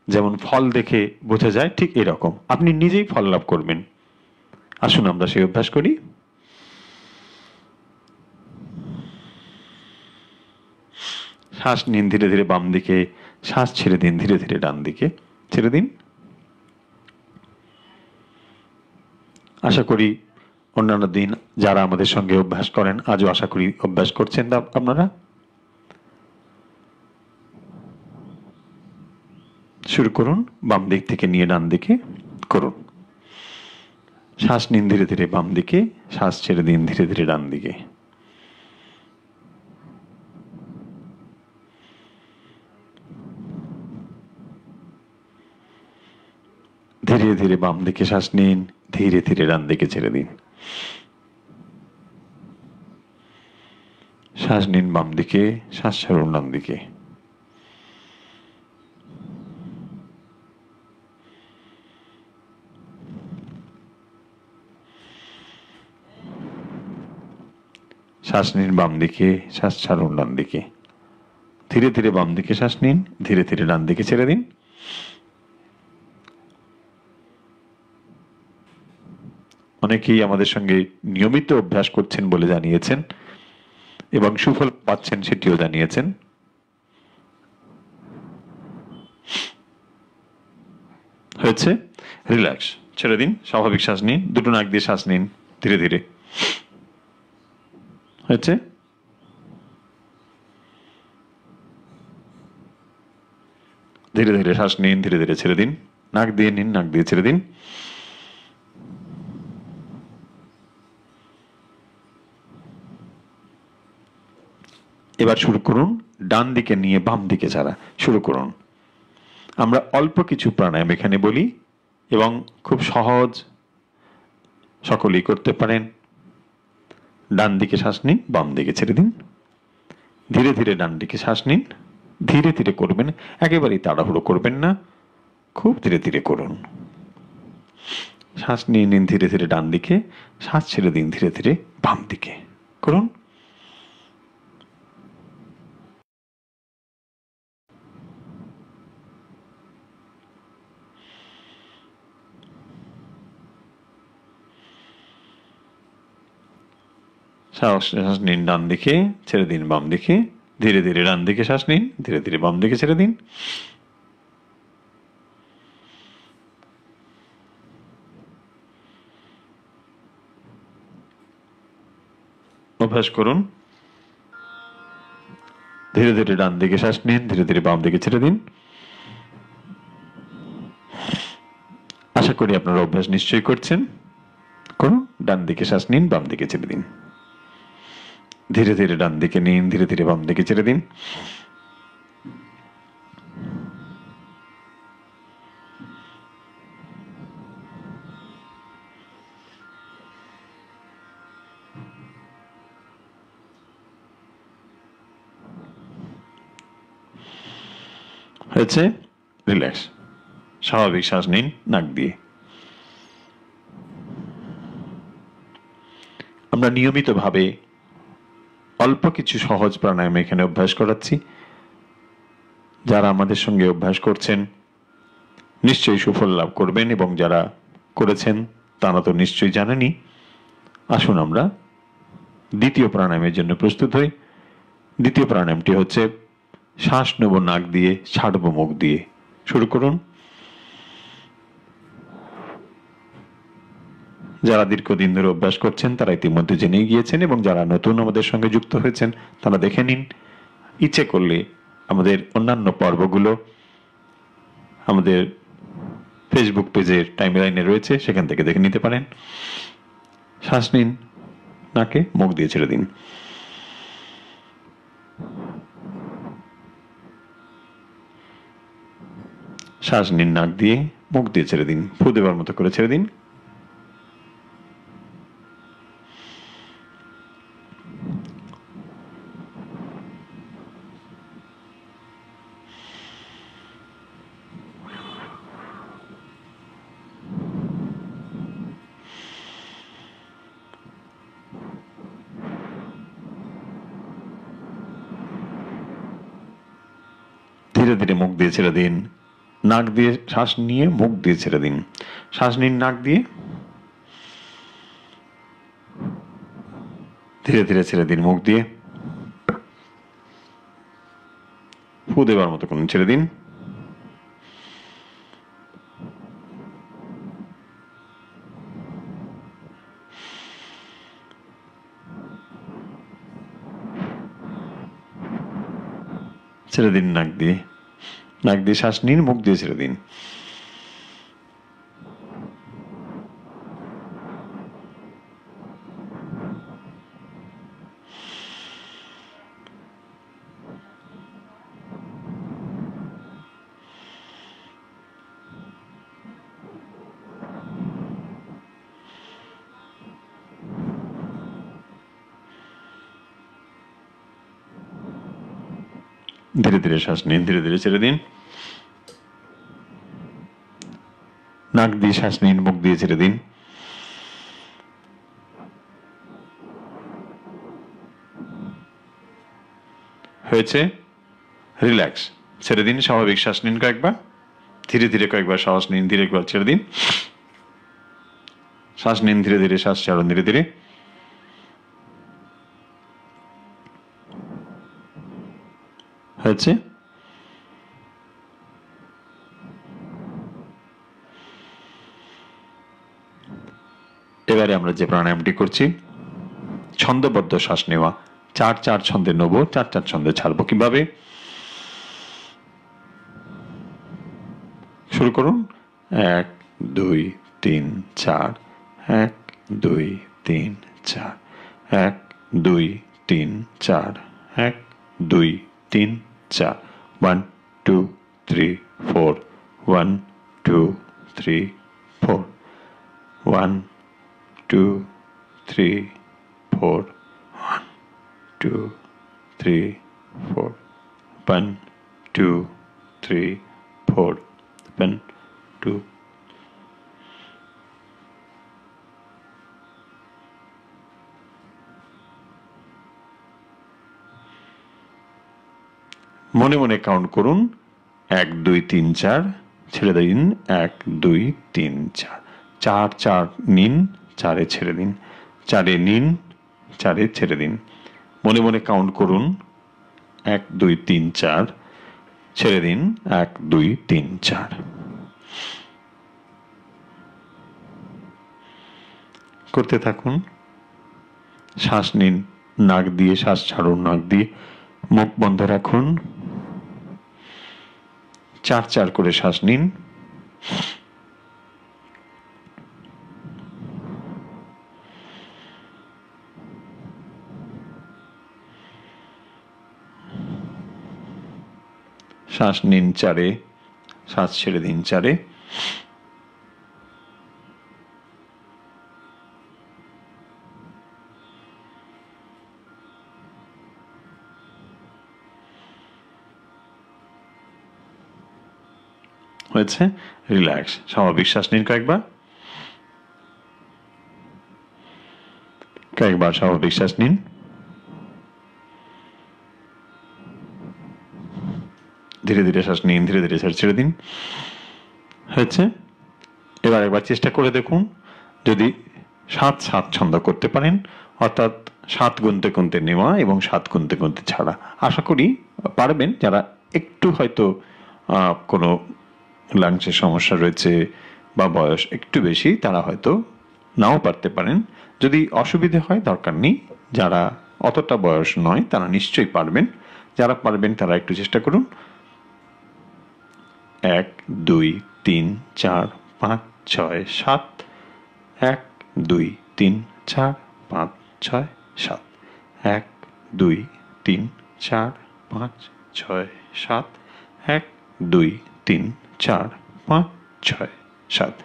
যেমন ফল দেখে বোঝা যায়, ঠিক এরকম আপনি নিজেই ফল লাভ করবেন। আসুন আমরা সেই অভ্যাস করি। শ্বাস নিন ধীরে ধীরে বাম দিকে, শ্বাস ছেড়ে দিন ধীরে ধীরে ডান দিকে, ছেড়ে দিন। আশা করি অন্যান্য দিন যারা আমাদের সঙ্গে অভ্যাস করেন, আজও আশা করি অভ্যাস করছেন আপনারা। শুরু করুন, বাম দিক থেকে নিয়ে ডান দিকে করুন। শ্বাস নিন ধীরে ধীরে বাম দিকে, শ্বাস ছেড়ে দিন ধীরে ধীরে ডান দিকে। ধীরে ধীরে বাম দিকে শ্বাস নিন, ধীরে ধীরে ডান দিকে ছেড়ে দিন। শ্বাস নিন বাম দিকে, শ্বাস ছাড়ুন ডান দিকে। শ্বাস নিন বাম দিকে, শ্বাস ছাড়ুন ডান দিকে। ধীরে ধীরে বাম দিকে শ্বাস নিন, ধীরে ধীরে ডান দিকে ছেড়ে দিন। অনেকেই আমাদের সঙ্গে নিয়মিত অভ্যাস করছেন বলে জানিয়েছেন এবং সুফল পাচ্ছেন সেটিও জানিয়েছেন। হয়েছে? রিল্যাক্স, ছেড়ে দিন, স্বাভাবিক শ্বাস নিন, দুটো নাক দিয়ে শ্বাস নিন ধীরে ধীরে। হয়েছে? ধীরে ধীরে শ্বাস নিন, ধীরে ধীরে ছেড়ে দিন, নাক দিয়ে নিন, নাক দিয়ে ছেড়ে দিন। এবার শুরু করুন ডান দিকে নিয়ে বাম দিকে ছাড়া। শুরু করুন। আমরা অল্প কিছু প্রাণায়াম এখানে বলি এবং খুব সহজ, সকলেই করতে পারেন। ডান দিকে শ্বাস নিন, বাম দিকে ছেড়ে দিন। ধীরে ধীরে ডান দিকে শ্বাস নিন, ধীরে ধীরে করবেন, একেবারেই তাড়াহুড়ো করবেন না, খুব ধীরে ধীরে করুন। শ্বাস নিয়ে নিন ধীরে ধীরে ডান দিকে, শ্বাস ছেড়ে দিন ধীরে ধীরে বাম দিকে করুন। শ্বাস নিন ডান দিকে, ছেড়ে দিন বাম দিকে। ধীরে ধীরে ডান দিকে শ্বাস নিন, ধীরে ধীরে বাম দিকে ছেড়ে দিন। অভ্যাস করুন। ধীরে ধীরে ডান দিকে শ্বাস নিন, ধীরে ধীরে বাম দিকে ছেড়ে দিন। আশা করি আপনারা অভ্যাস নিশ্চয়ই করছেন। করুন, ডান দিকে শ্বাস নিন, বাম দিকে ছেড়ে দিন। ধীরে ধীরে ডান দিকে নিন, ধীরে ধীরে বাম দিকে ছেড়ে দিন। হয়েছে? রিল্যাক্স, স্বাভাবিক শ্বাস নিন নাক দিয়ে। আমরা নিয়মিতভাবে অল্প কিছু সহজ প্রাণায়াম এখানে অভ্যাস করাচ্ছি। যারা আমাদের সঙ্গে অভ্যাস করছেন নিশ্চয়ই সুফল লাভ করবেন এবং যারা করেছেন তারা তো নিশ্চয়ই জানেনই। আসুন আমরা দ্বিতীয় প্রাণায়ামের জন্য প্রস্তুত হই। দ্বিতীয় প্রাণায়ামটি হচ্ছে শ্বাস নেব নাক দিয়ে, ছাড়ব মুখ দিয়ে। শুরু করুন। যারা দীর্ঘদিন ধরে অভ্যাস করছেন তারা ইতিমধ্যে জেনেই গিয়েছেন এবং যারা নতুন আমাদের সঙ্গে যুক্ত হয়েছেন তারা দেখে নিন। ইচ্ছে করলে আমাদের অন্যান্য পর্বগুলো আমাদের ফেসবুক পেজের টাইমলাইনে রয়েছে, সেখান থেকে দেখে নিতে পারেন। শ্বাস নিন নাকে, মুখ দিয়ে ছেড়ে দিন। শ্বাস নিন নাক দিয়ে, মুখ দিয়ে ছেড়ে দিন। ফু দেবার মতো করে ছেড়ে দিন। ধীরে ধীরে মুখ দিয়ে ছেড়ে দিন। নাক দিয়ে শ্বাস নিয়ে মুখ দিয়ে ছেড়ে দিন। শ্বাস নিন নাক দিয়ে, ধীরে ধীরে ছেড়ে দিন মুখ দিয়ে। ফু দেবার মতো করে ছেড়ে দিন। ছেড়ে দিন নাক দিয়ে। নাক দিয়ে শ্বাস নিন, মুখ দিয়ে ছেড়ে দিন। ধীরে ধীরে শ্বাস নিন, ধীরে ধীরে ছেড়ে দিন। নাক দিয়ে শ্বাস নিন, মুখ দিয়ে ছেড়ে দিন। হয়েছে? রিল্যাক্স। ছেড়ে দিন, স্বাভাবিক শ্বাস নিন কয়েকবার, ধীরে ধীরে কয়েকবার শ্বাস নিন, ধীরে একবার ছেড়ে দিন। শ্বাস নিন ধীরে ধীরে, শ্বাস ছাড়ুন ধীরে ধীরে। হয়েছে? এবারে আমরা যে প্রাণায়ামটি করছি, ছন্দবদ্ধ শ্বাস নেওয়া। 4-4 ছন্দে নেব, 4-4 ছন্দে ছাড়বো। কিভাবে? শুরু করুন। 1 2 3 4, 1 2 3 4, 1 2 3 4, 1 2 3 4, 1 2 3 4, 1 2 3 4, 1 2 3 4, 1 2 3 4, 1 2 3 4, 1 2। মনে মনে কাউন্ট করুন। 1 2 3 4, ছেড়ে দিন। 1 2 3 4, 4 4 নিন, 4-এ ছেড়ে দিন। 4-এ নিন, 4-এ ছেড়ে দিন। মনে মনে কাউন্ট করুন। 1 2 3 4, ছেড়ে দিন। 1 2 3 4। করতে থাকুন। শ্বাস নিন, নাক দিয়ে শ্বাস ছাড়ুন, নাক দিয়ে। মুখ বন্ধ রাখুন। 4-4 করে শ্বাস নিন। শ্বাস নিন 4-এ, শ্বাস ছেড়ে দিন 4-এ। হয়েছে? রিল্যাক্স। স্বাভাবিক শ্বাস নিন কয়েকবার, কয়েকবার স্বাভাবিক শ্বাস নিন। ধীরে ধীরে শ্বাস নিন, ধীরে ধীরে ছেড়ে দিন। হয়েছে? এবার একবার চেষ্টা করে দেখুন, যদি 7-7 ছন্দ করতে পারেন, অর্থাৎ 7 গুনতে গুনতে নেওয়া এবং 7 গুনতে গুনতে ছাড়া। আশা করি পারবেন। যারা একটু হয়তো কোনো লাংসের সমস্যা রয়েছে বা বয়স একটু বেশি, তারা হয়তো নাও পারতে পারেন। যদি অসুবিধে হয় দরকার নেই, যারা অতটা বয়স নয় তারা নিশ্চয়ই পারবেন। যারা পারবেন তারা একটু চেষ্টা করুন। 1 2 3 4 5 6 7, 1 2 3 4 5 6 7, 1 2 3 4 5 6 7, 1 2 3 4 5 6 7,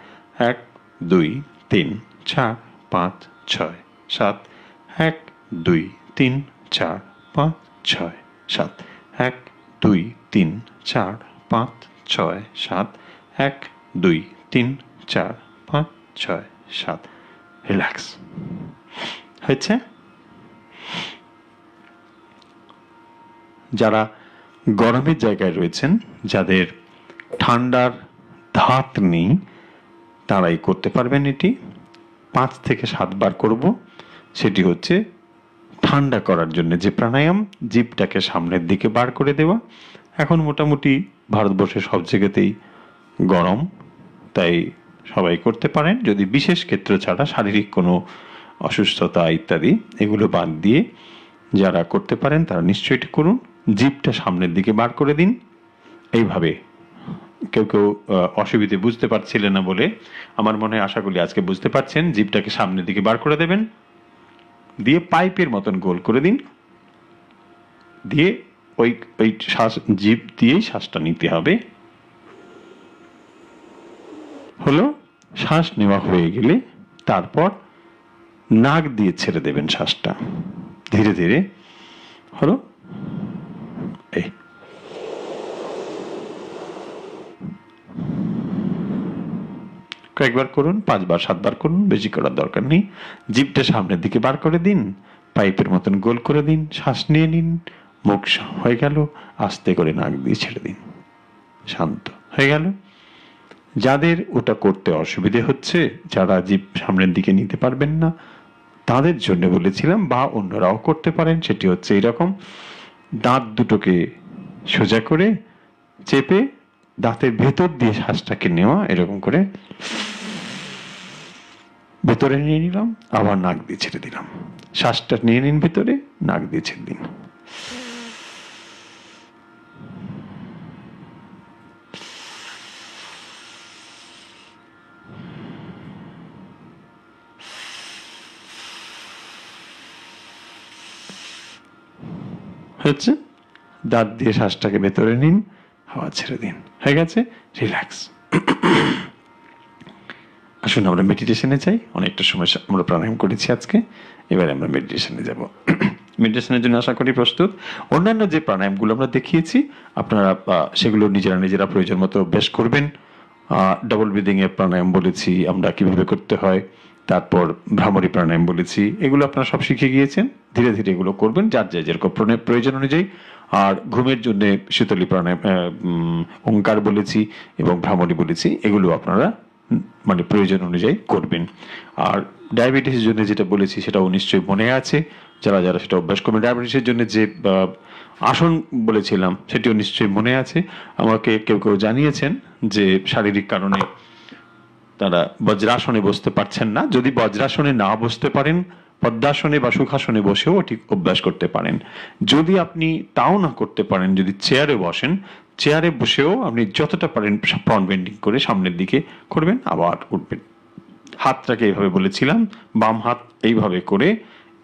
1 2 3 4 5 6 7, 1 2 3 4 5 6 7, 1 2 3 4 5 6 7, 1 2 3 4 5 6 7। রিল্যাক্স। হয়েছে? যারা গরমের জায়গায় রয়েছেন, যাদের ঠান্ডার ধাত নেই, তারাই করতে পারবেন এটি। 5 থেকে 7 বার করব। সেটি হচ্ছে ঠান্ডা করার জন্য যে প্রাণায়াম, জিভটাকে সামনের দিকে বার করে দেওয়া। এখন মোটামুটি ভারতবর্ষে সব জায়গাতেই গরম, তাই সবাই করতে পারেন। যদি বিশেষ ক্ষেত্র ছাড়া শারীরিক কোনো অসুস্থতা ইত্যাদি এগুলো বাদ দিয়ে যারা করতে পারেন তারা নিশ্চয়ই এটি করুন। জিভটা সামনের দিকে বার করে দিন। এইভাবে কেউ কেউ অসুবিধে বুঝতে পারছিলেন না বলে আমার মনে হয়, আশা করি আজকে বুঝতে পারছেন। জিভটাকে সামনের দিকে বার করে দেবেন, দিয়ে পাইপের মতন গোল করে দিন, দিয়ে ওই ওই শ্বাস জিভ দিয়েই শ্বাসটা নিতে হবে। হলো, শ্বাস নেওয়া হয়ে গেলে তারপর নাক দিয়ে ছেড়ে দেবেন শ্বাসটা ধীরে ধীরে। হলো, এই কয়েকবার করুন, 5 বার 7 বার করুন, বেশি করার দরকার নেই। জিভটা সামনের দিকে বার করে দিন, পাইপের মতন গোল করে দিন, শ্বাস নিয়ে নিন, মুখ হয়ে গেল, আস্তে করে নাক দিয়ে ছেড়ে দিন, শান্ত হয়ে গেল। যাদের ওটা করতে অসুবিধে হচ্ছে, যারা জিভ সামনের দিকে নিতে পারবেন না, তাদের জন্য বলেছিলাম, বা অন্যরাও করতে পারেন, সেটি হচ্ছে এরকম, দাঁত দুটোকে সোজা করে চেপে দাঁতের ভেতর দিয়ে শ্বাসটাকে নেওয়া, এরকম করে ভেতরে নিয়ে নিলাম, আবার নাক দিয়ে ছেড়ে দিলাম। শ্বাসটা নিয়ে নিন ভেতরে, নাক দিয়ে ছেড়ে দিন। হচ্ছে, দাঁত দিয়ে শ্বাসটাকে ভেতরে নিন, হাওয়া ছেড়ে দিন, হয়ে গেছে, রিল্যাক্স। আসুন আমরা মেডিটেশনে যাই। অনেকটা সময় আমরা প্রাণায়াম করেছি আজকে, এবারে আমরা মেডিটেশনে যাব। মেডিটেশনের জন্য আশা করি প্রস্তুত। অন্যান্য যে প্রাণায়ামগুলো আমরা দেখিয়েছি, আপনারা সেগুলো নিজেরা প্রয়োজন মতো অভ্যাস করবেন। ডাবল ব্রিদিং এর প্রাণায়াম বলেছি আমরা কিভাবে করতে হয়, তারপর ভ্রামরী প্রাণায়াম বলেছি, এগুলো আপনারা সব শিখে গিয়েছেন। ধীরে ধীরে এগুলো করবেন যার যেরকম প্রয়োজন অনুযায়ী। আর ঘুমের জন্য শীতলী প্রাণায়াম, ওঙ্কার বলেছি এবং ভ্রামরী বলেছি, এগুলো আপনারা মানে প্রয়োজন অনুযায়ী করবেন। আর ডায়াবেটিসের জন্য যেটা বলেছি সেটাও নিশ্চয়ই মনে আছে, যারা যারা সেটা অভ্যাস করবেন। ডায়াবেটিসের জন্য যে আসন বলেছিলাম সেটিও নিশ্চয়ই মনে আছে। আমাকে কেউ কেউ জানিয়েছেন যে শারীরিক কারণে তারা বজ্রাসনে বসতে পারছেন না। যদি বজ্রাসনে না বসতে পারেন, পদ্মাসনে বা সুখাসনে বসেও ঠিক অভ্যাস করতে পারেন। যদি আপনি তাও না করতে পারেন, যদি চেয়ারে বসেন, চেয়ারে বসেও আপনি যতটা পারেন ফ্রন্ট বেন্ডিং করে সামনের দিকে করবেন, আবার উঠবেন। হাতটাকে এইভাবে বলেছিলাম, বাম হাত এইভাবে করে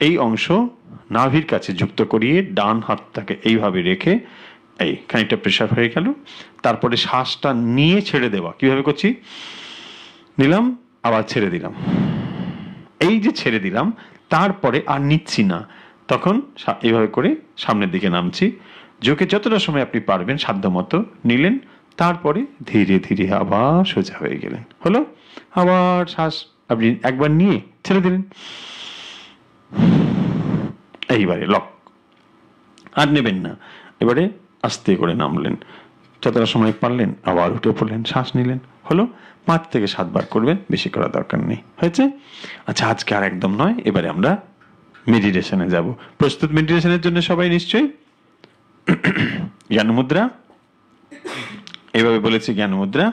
এই অংশ নাভির কাছে যুক্ত করিয়ে ডান হাতটাকে এইভাবে রেখে, এই খানিকটা প্রেসার হয়ে গেল। তারপরে শ্বাসটা নিয়ে ছেড়ে দেওয়া, কিভাবে করছি, নিলাম আবার ছেড়ে দিলাম, এই যে ছেড়ে দিলাম, তারপরে আর নিচ্ছি না, তখন এইভাবে করে সামনের দিকে নামছি। যোগে যতটা সময় আপনি পারবেন সাধ্য মতো নিলেন, তারপরে ধীরে ধীরে আবার সোজা হয়ে গেলেন। হলো, আবার শ্বাস আপনি একবার নিয়ে ছেড়ে দিলেন, এইবারে লক, আর নেবেন না, এবারে আস্তে করে নামলেন, যতটা সময় পারলেন আবার উঠে পড়লেন, শ্বাস নিলেন। হলো, 5 থেকে 7 বার করবেন, বেশি করার দরকার নেই। হয়েছে? আচ্ছা, আজকে আর একদম নয়, এবারে আমরা মেডিটেশনে যাব। প্রস্তুত মেডিটেশনের জন্য সবাই নিশ্চয়ই? জ্ঞান মুদ্রা, এইভাবে বলেছি, জ্ঞান মুদ্রা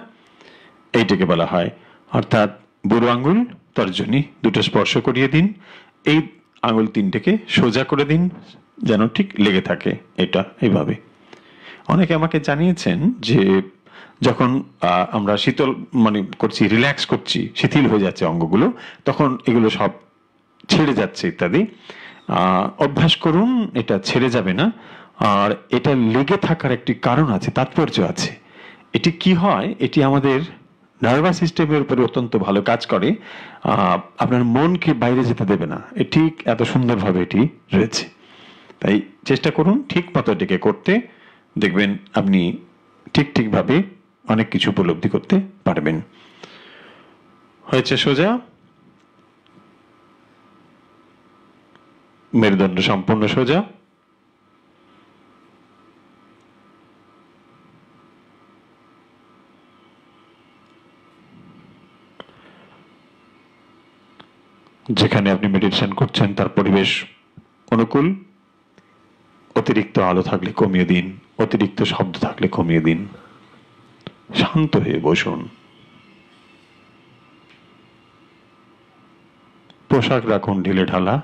এইটাকে বলা হয়, অর্থাৎ বুড়ো আঙ্গুল তর্জনী দুটো স্পর্শ করিয়ে দিন, এই আঙুল 3টেকে সোজা করে দিন যেন ঠিক লেগে থাকে, এটা এইভাবে। অনেকে আমাকে জানিয়েছেন যে যখন আমরা শীতল মানে করছি, রিল্যাক্স করছি, শিথিল হয়ে যাচ্ছে অঙ্গগুলো, তখন এগুলো সব ছেড়ে যাচ্ছে ইত্যাদি। অভ্যাস করুন, এটা ছেড়ে যাবে না। আর এটা লেগে থাকার একটি কারণ আছে, তাৎপর্য আছে। এটি কি হয়, এটি আমাদের নার্ভাস সিস্টেমের উপরে অত্যন্ত ভালো কাজ করে। আপনার মনকে বাইরে যেতে দেবে না, ঠিক এত সুন্দরভাবে এটি রয়েছে। তাই চেষ্টা করুন ঠিক মতো এটিকে করতে, দেখবেন আপনি ঠিকভাবে অনেক কিছু উপলব্ধি করতে পারবেন। হয়েছে সোজা, মেরুদণ্ড সম্পূর্ণ সোজা, যেখানে আপনি মেডিটেশন করছেন তার পরিবেশ অনুকূল। অতিরিক্ত আলো থাকলে কমিয়ে দিন, অতিরিক্ত শব্দ থাকলে কমিয়ে দিন, শান্ত হয়ে বসুন। পোশাক রাখুন ঢিলে ঢালা,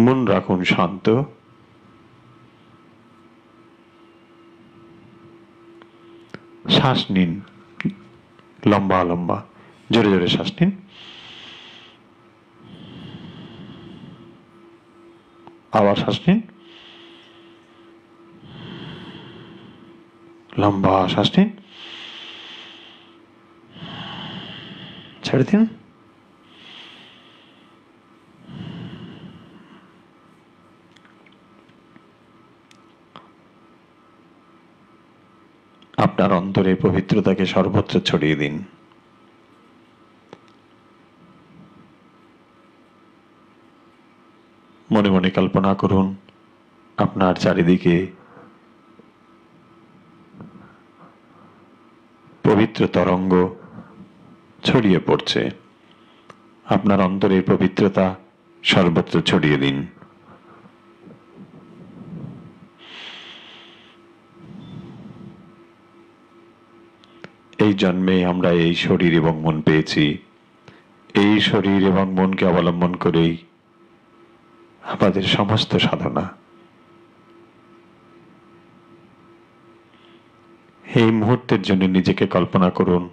মন রাখুন শান্ত। শ্বাস নিন, লম্বা লম্বা, জোরে জোরে শ্বাস নিন। আবার শ্বাস নিন, লম্বা শ্বাস নিন, ছেড়ে দিন। আপনার অন্তরে পবিত্রতাকে সর্বত্র ছড়িয়ে দিন। মনে মনে কল্পনা করুন আপনার চারিদিকে পবিত্র তরঙ্গ ছড়িয়ে পড়ছে। আপনার অন্তরের পবিত্রতা সর্বত্র ছড়িয়ে দিন। এই জন্মে আমরা এই শরীর এবং মন পেয়েছি। এই শরীর এবং মনকে অবলম্বন করেই আমাদের সমস্ত সাধনা। এই মুহূর্তের জন্য নিজেকে কল্পনা করুন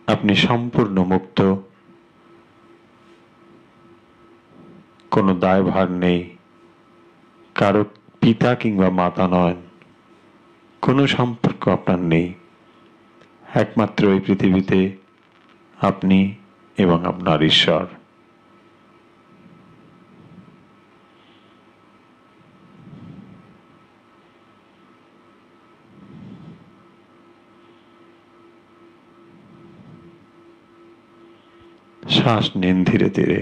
আপনি সম্পূর্ণ মুক্ত, কোনো দায়ভার নেই, কারো পিতা কিংবা মাতা নয়, কোনো সম্পর্ক আপনার নেই। একমাত্র এই পৃথিবীতে আপনি এবং আপনার ঈশ্বর। শ্বাস নিন ধীরে ধীরে।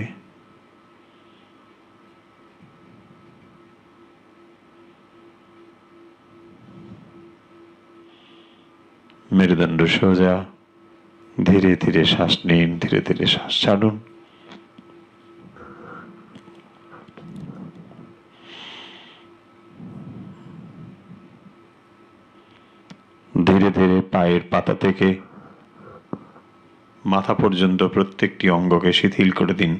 মেরুদণ্ড সোজা, ধীরে ধীরে শ্বাস নিন, ধীরে ধীরে শ্বাস ছাড়ুন। ধীরে ধীরে পায়ের পাতা থেকে মাথা পর্যন্ত প্রত্যেকটি অঙ্গকে শিথিল করে দিন।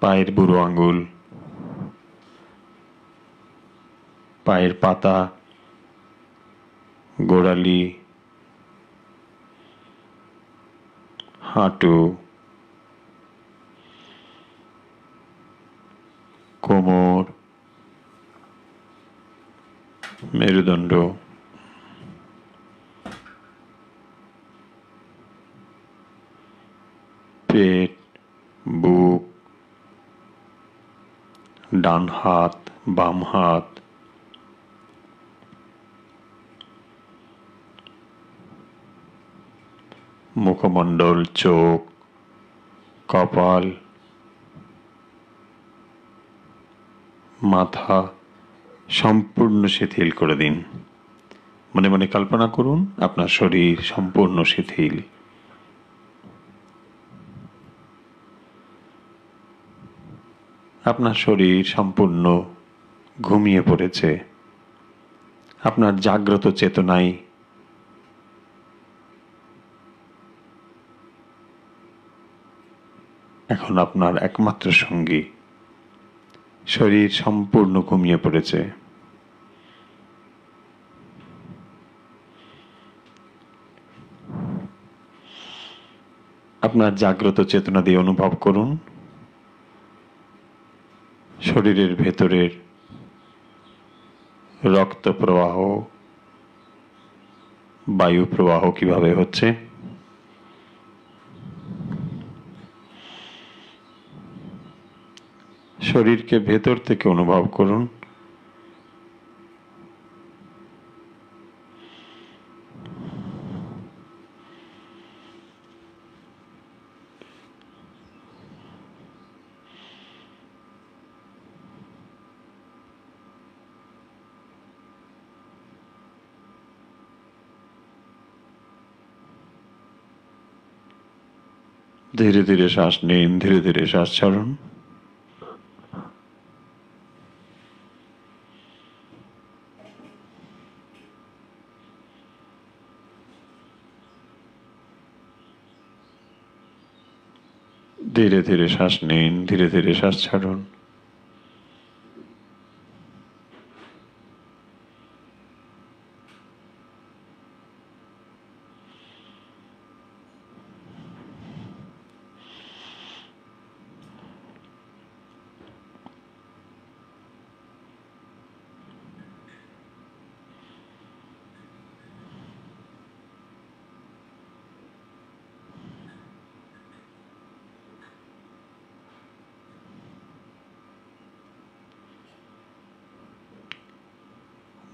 পায়ের বুড়ো আঙ্গুল, পায়ের পাতা, গোড়ালি, হাঁটু, কোমর, মেরুদণ্ড, পেট, বুক, ডান হাত, বাম হাত, মুখমণ্ডল, চোখ, কপাল, মাথা সম্পূর্ণ শিথিল করে দিন। মনে মনে কল্পনা করুন আপনার শরীর সম্পূর্ণ শিথিল। আপনার শরীর সম্পূর্ণ ঘুমিয়ে পড়েছে। আপনার জাগ্রত চেতনাই এখন আপনার একমাত্র সঙ্গী। শরীর সম্পূর্ণ ঘুমিয়ে পড়েছে। আপনার জাগ্রত চেতনা দিয়ে অনুভব করুন শরীরের ভেতরের রক্ত প্রবাহ, বায়ু প্রবাহ কিভাবে হচ্ছে। শরীরকে ভেতর থেকে অনুভব করুন। ধীরে ধীরে শ্বাস নিন, ধীরে ধীরে শ্বাস ছাড়ুন। ধীরে ধীরে শ্বাস নিন, ধীরে ধীরে শ্বাস ছাড়ুন।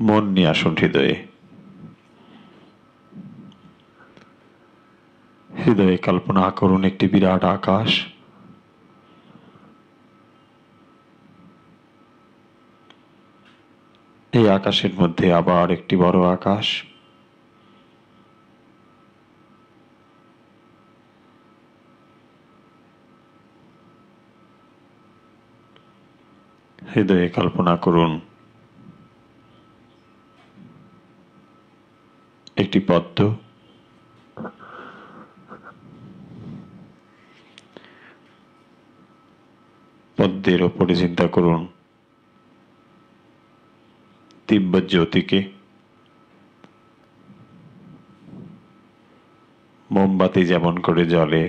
মন নিয়ে আসুন হৃদয়ে। হৃদয়ে কল্পনা করুন একটি বিরাট আকাশ। এই আকাশের মধ্যে আবার একটি বড় আকাশ। হৃদয়ে কল্পনা করুন একটি পদ্ম, পদ্মের ওপরে চিন্তা করুন দিব্য জ্যোতিকে। মোমবাতি যেমন করে জ্বলে,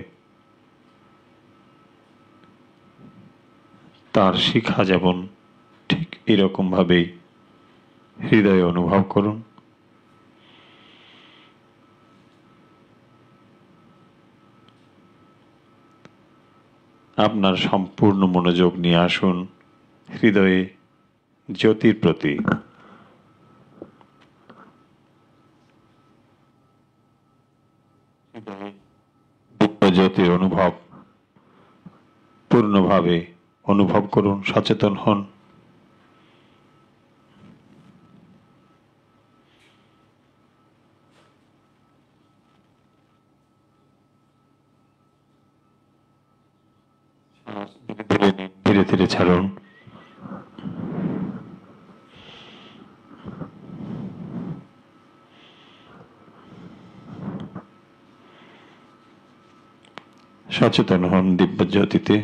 তার শিখা যেমন, ঠিক এরকম ভাবেই হৃদয়ে অনুভব করুন। আপনার সম্পূর্ণ মনোযোগ নিয়ে আসুন হৃদয়ে জ্যোতির প্রতি। দিব্য জ্যোতির অনুভব পূর্ণভাবে অনুভব করুন, সচেতন হন। ধীরে ধীরে ছাড়ুন। সচেতন হন দিব্য জ্যোতিতে।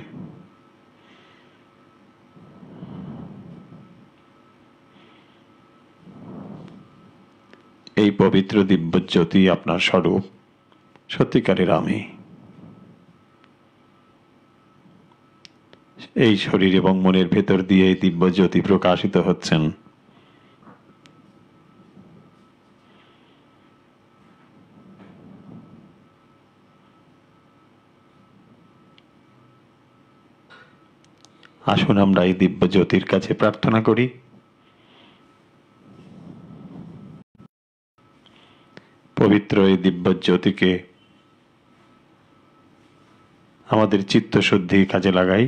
এই পবিত্র দিব্য জ্যোতি আপনার স্বরূপ, সত্যিকারের আমি। এই শরীর এবং মনের ভেতর দিয়ে এই দিব্য জ্যোতি প্রকাশিত হচ্ছেন। আসুন আমরা এই দিব্য জ্যোতির কাছে প্রার্থনা করি। পবিত্র এই দিব্য জ্যোতিকে আমাদের চিত্তশুদ্ধি কাজে লাগাই।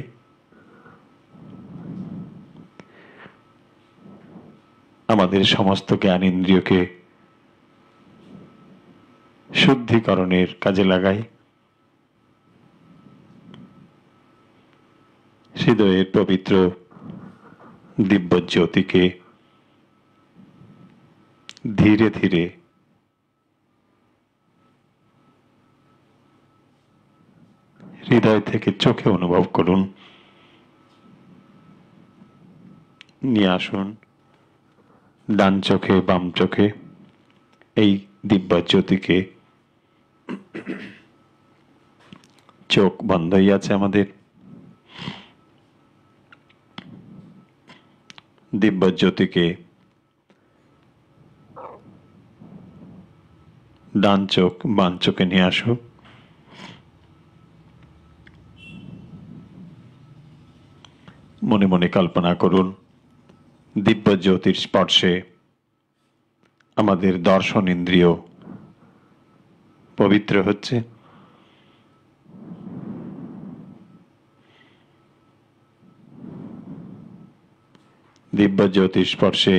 আমাদের সমস্ত জ্ঞান ইন্দ্রিয়কে শুদ্ধিকরণের কাজে লাগাই। হৃদয়ের পবিত্র দিব্য জ্যোতিকে ধীরে ধীরে হৃদয় থেকে চোখে অনুভব করুন। নিয়ে আসুন ডান চোখে বাম চোখে এই দিব্য জ্যোতিকে। চোখ বন্ধই আছে আমাদের। দিব্য জ্যোতিকে ডান চোখ বাম চোখে নিয়ে আসো। মনে মনে কল্পনা করুন দিব্য জ্যোতির স্পর্শে আমাদের দর্শন ইন্দ্রিয় পবিত্র হচ্ছে। দিব্য জ্যোতির স্পর্শে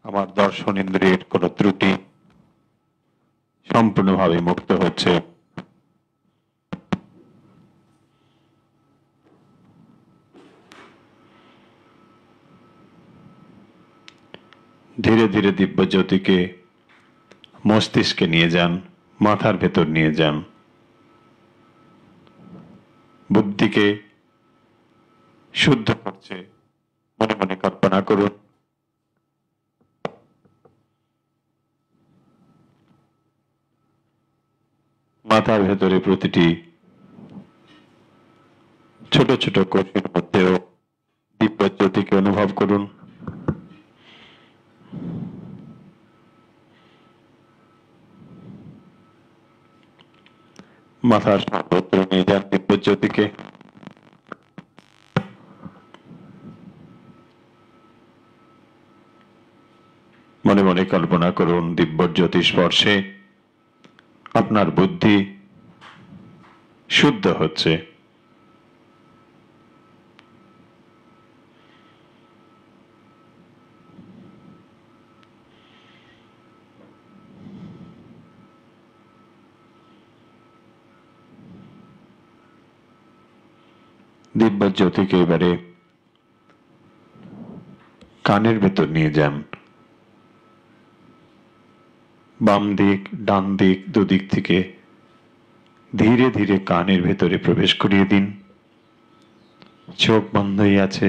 আমার দর্শন ইন্দ্রিয়ের কোন ত্রুটি সম্পূর্ণভাবে মুক্ত হচ্ছে। ধীরে ধীরে দিব্য জ্যোতিকে মস্তিষ্কে নিয়ে যান, মাথার ভেতর নিয়ে যান। বুদ্ধিকে শুদ্ধ করছে মনে মনে কল্পনা করুন। মাথার ভেতরে প্রতিটি ছোট ছোট কোষের মধ্যেও দিব্য জ্যোতিকে অনুভব করুন। মাথার সর্বত্র নিয়ে যান দিব্য জ্যোতিকে। মনে মনে কল্পনা করুন দিব্যজ্যোতি স্পর্শে আপনার বুদ্ধি শুদ্ধ হচ্ছে। দিব্যজ্যোতিকে এবারে কানের ভেতর নিয়ে যান। বাম দিক ডান দিক দুদিক থেকে ধীরে ধীরে কানের ভেতরে প্রবেশ করিয়ে দিন। চোখ বন্ধই আছে।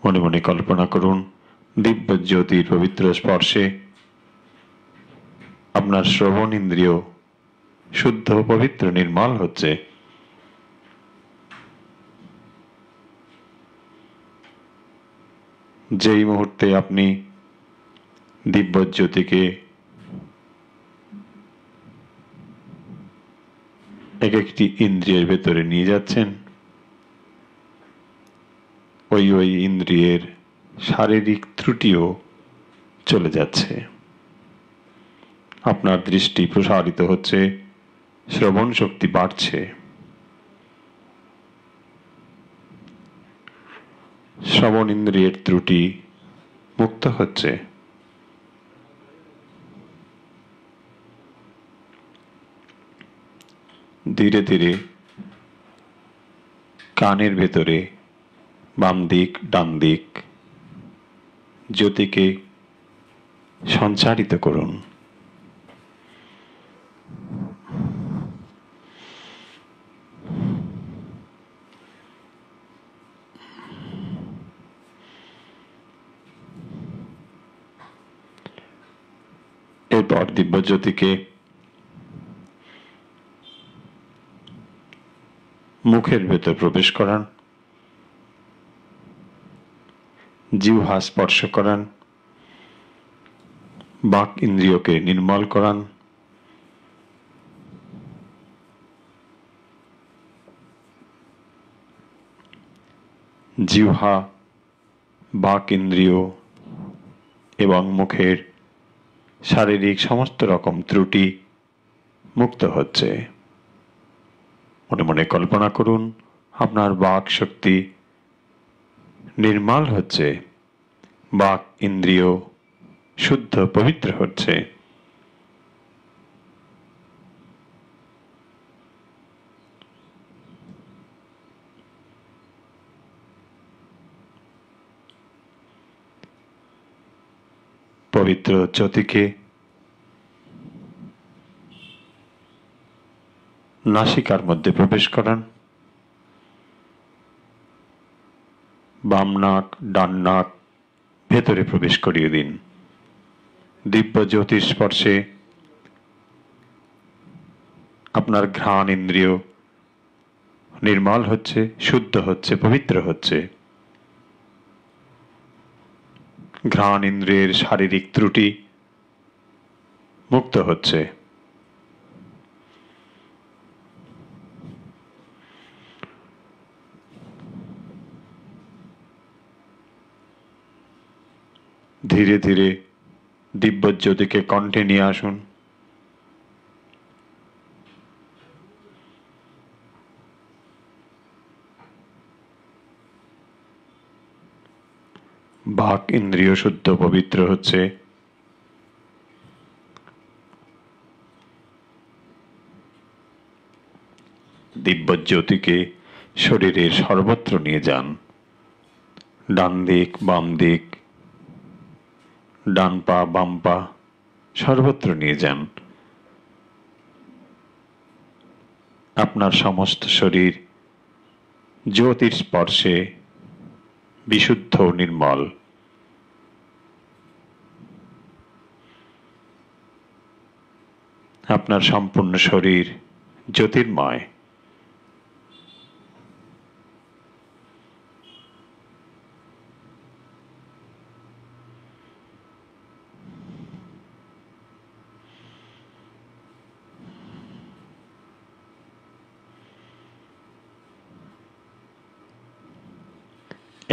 মনে মনে কল্পনা করুন দিব্যজ্যোতির পবিত্র স্পর্শে আপনার শ্রবণ ইন্দ্রিয় শুদ্ধ পবিত্র নির্মল হচ্ছে। যেই মুহূর্তে আপনি দিব্যজ্যোতিকে এক একটি ইন্দ্রিয়ের ভেতরে নিয়ে যাচ্ছেন, ওই ইন্দ্রিয়ের শারীরিক ত্রুটিও চলে যাচ্ছে। আপনার দৃষ্টি প্রসারিত হচ্ছে, শ্রবণ শক্তি বাড়ছে। শ্রবণ ইন্দ্রিয়ের ত্রুটি মুক্ত হচ্ছে। ধীরে ধীরে কানের ভেতরে বাম দিক ডান দিক জ্যোতিকে সঞ্চারিত করুন। এরপর দিব্যজ্যোতিকে মুখের ভেতর প্রবেশ করান, জিহ্বা স্পর্শ করান, বাক ইন্দ্রিয়কে নির্মল করান, জিহ্বা বাক ইন্দ্রিয় এবং মুখের শারীরিক সমস্ত রকম ত্রুটি মুক্ত হচ্ছে। মনে মনে কল্পনা করুন আপনার বাক শক্তি নির্মল হচ্ছে, বাক ইন্দ্রিয় শুদ্ধ পবিত্র হচ্ছে। পবিত্র জ্যোতিকে নাসিকার মধ্যে প্রবেশ করান, বাম নাক ডান নাক ভেতরে প্রবেশ করিয়ে দিন। দিব্য জ্যোতির স্পর্শে আপনার ঘ্রাণ ইন্দ্রিয় নির্মল হচ্ছে, শুদ্ধ হচ্ছে, পবিত্র হচ্ছে। ঘ্রাণ ইন্দ্রিয়ের শারীরিক ত্রুটি মুক্ত হচ্ছে। ধীরে ধীরে দিব্যজ্যোতিকে কণ্ঠে নিয়ে আসুন। বাক ইন্দ্রিয় শুদ্ধ পবিত্র হচ্ছে। দিব্যজ্যোতিকে শরীরের সর্বত্র নিয়ে যান, ডান দিক বাম দিক, ডান পা বাম পা সর্বত্র নিয়ে যান। আপনার সমস্ত শরীর জ্যোতির স্পর্শে বিশুদ্ধ নির্মল। আপনার সম্পূর্ণ শরীর জ্যোতির্ময়।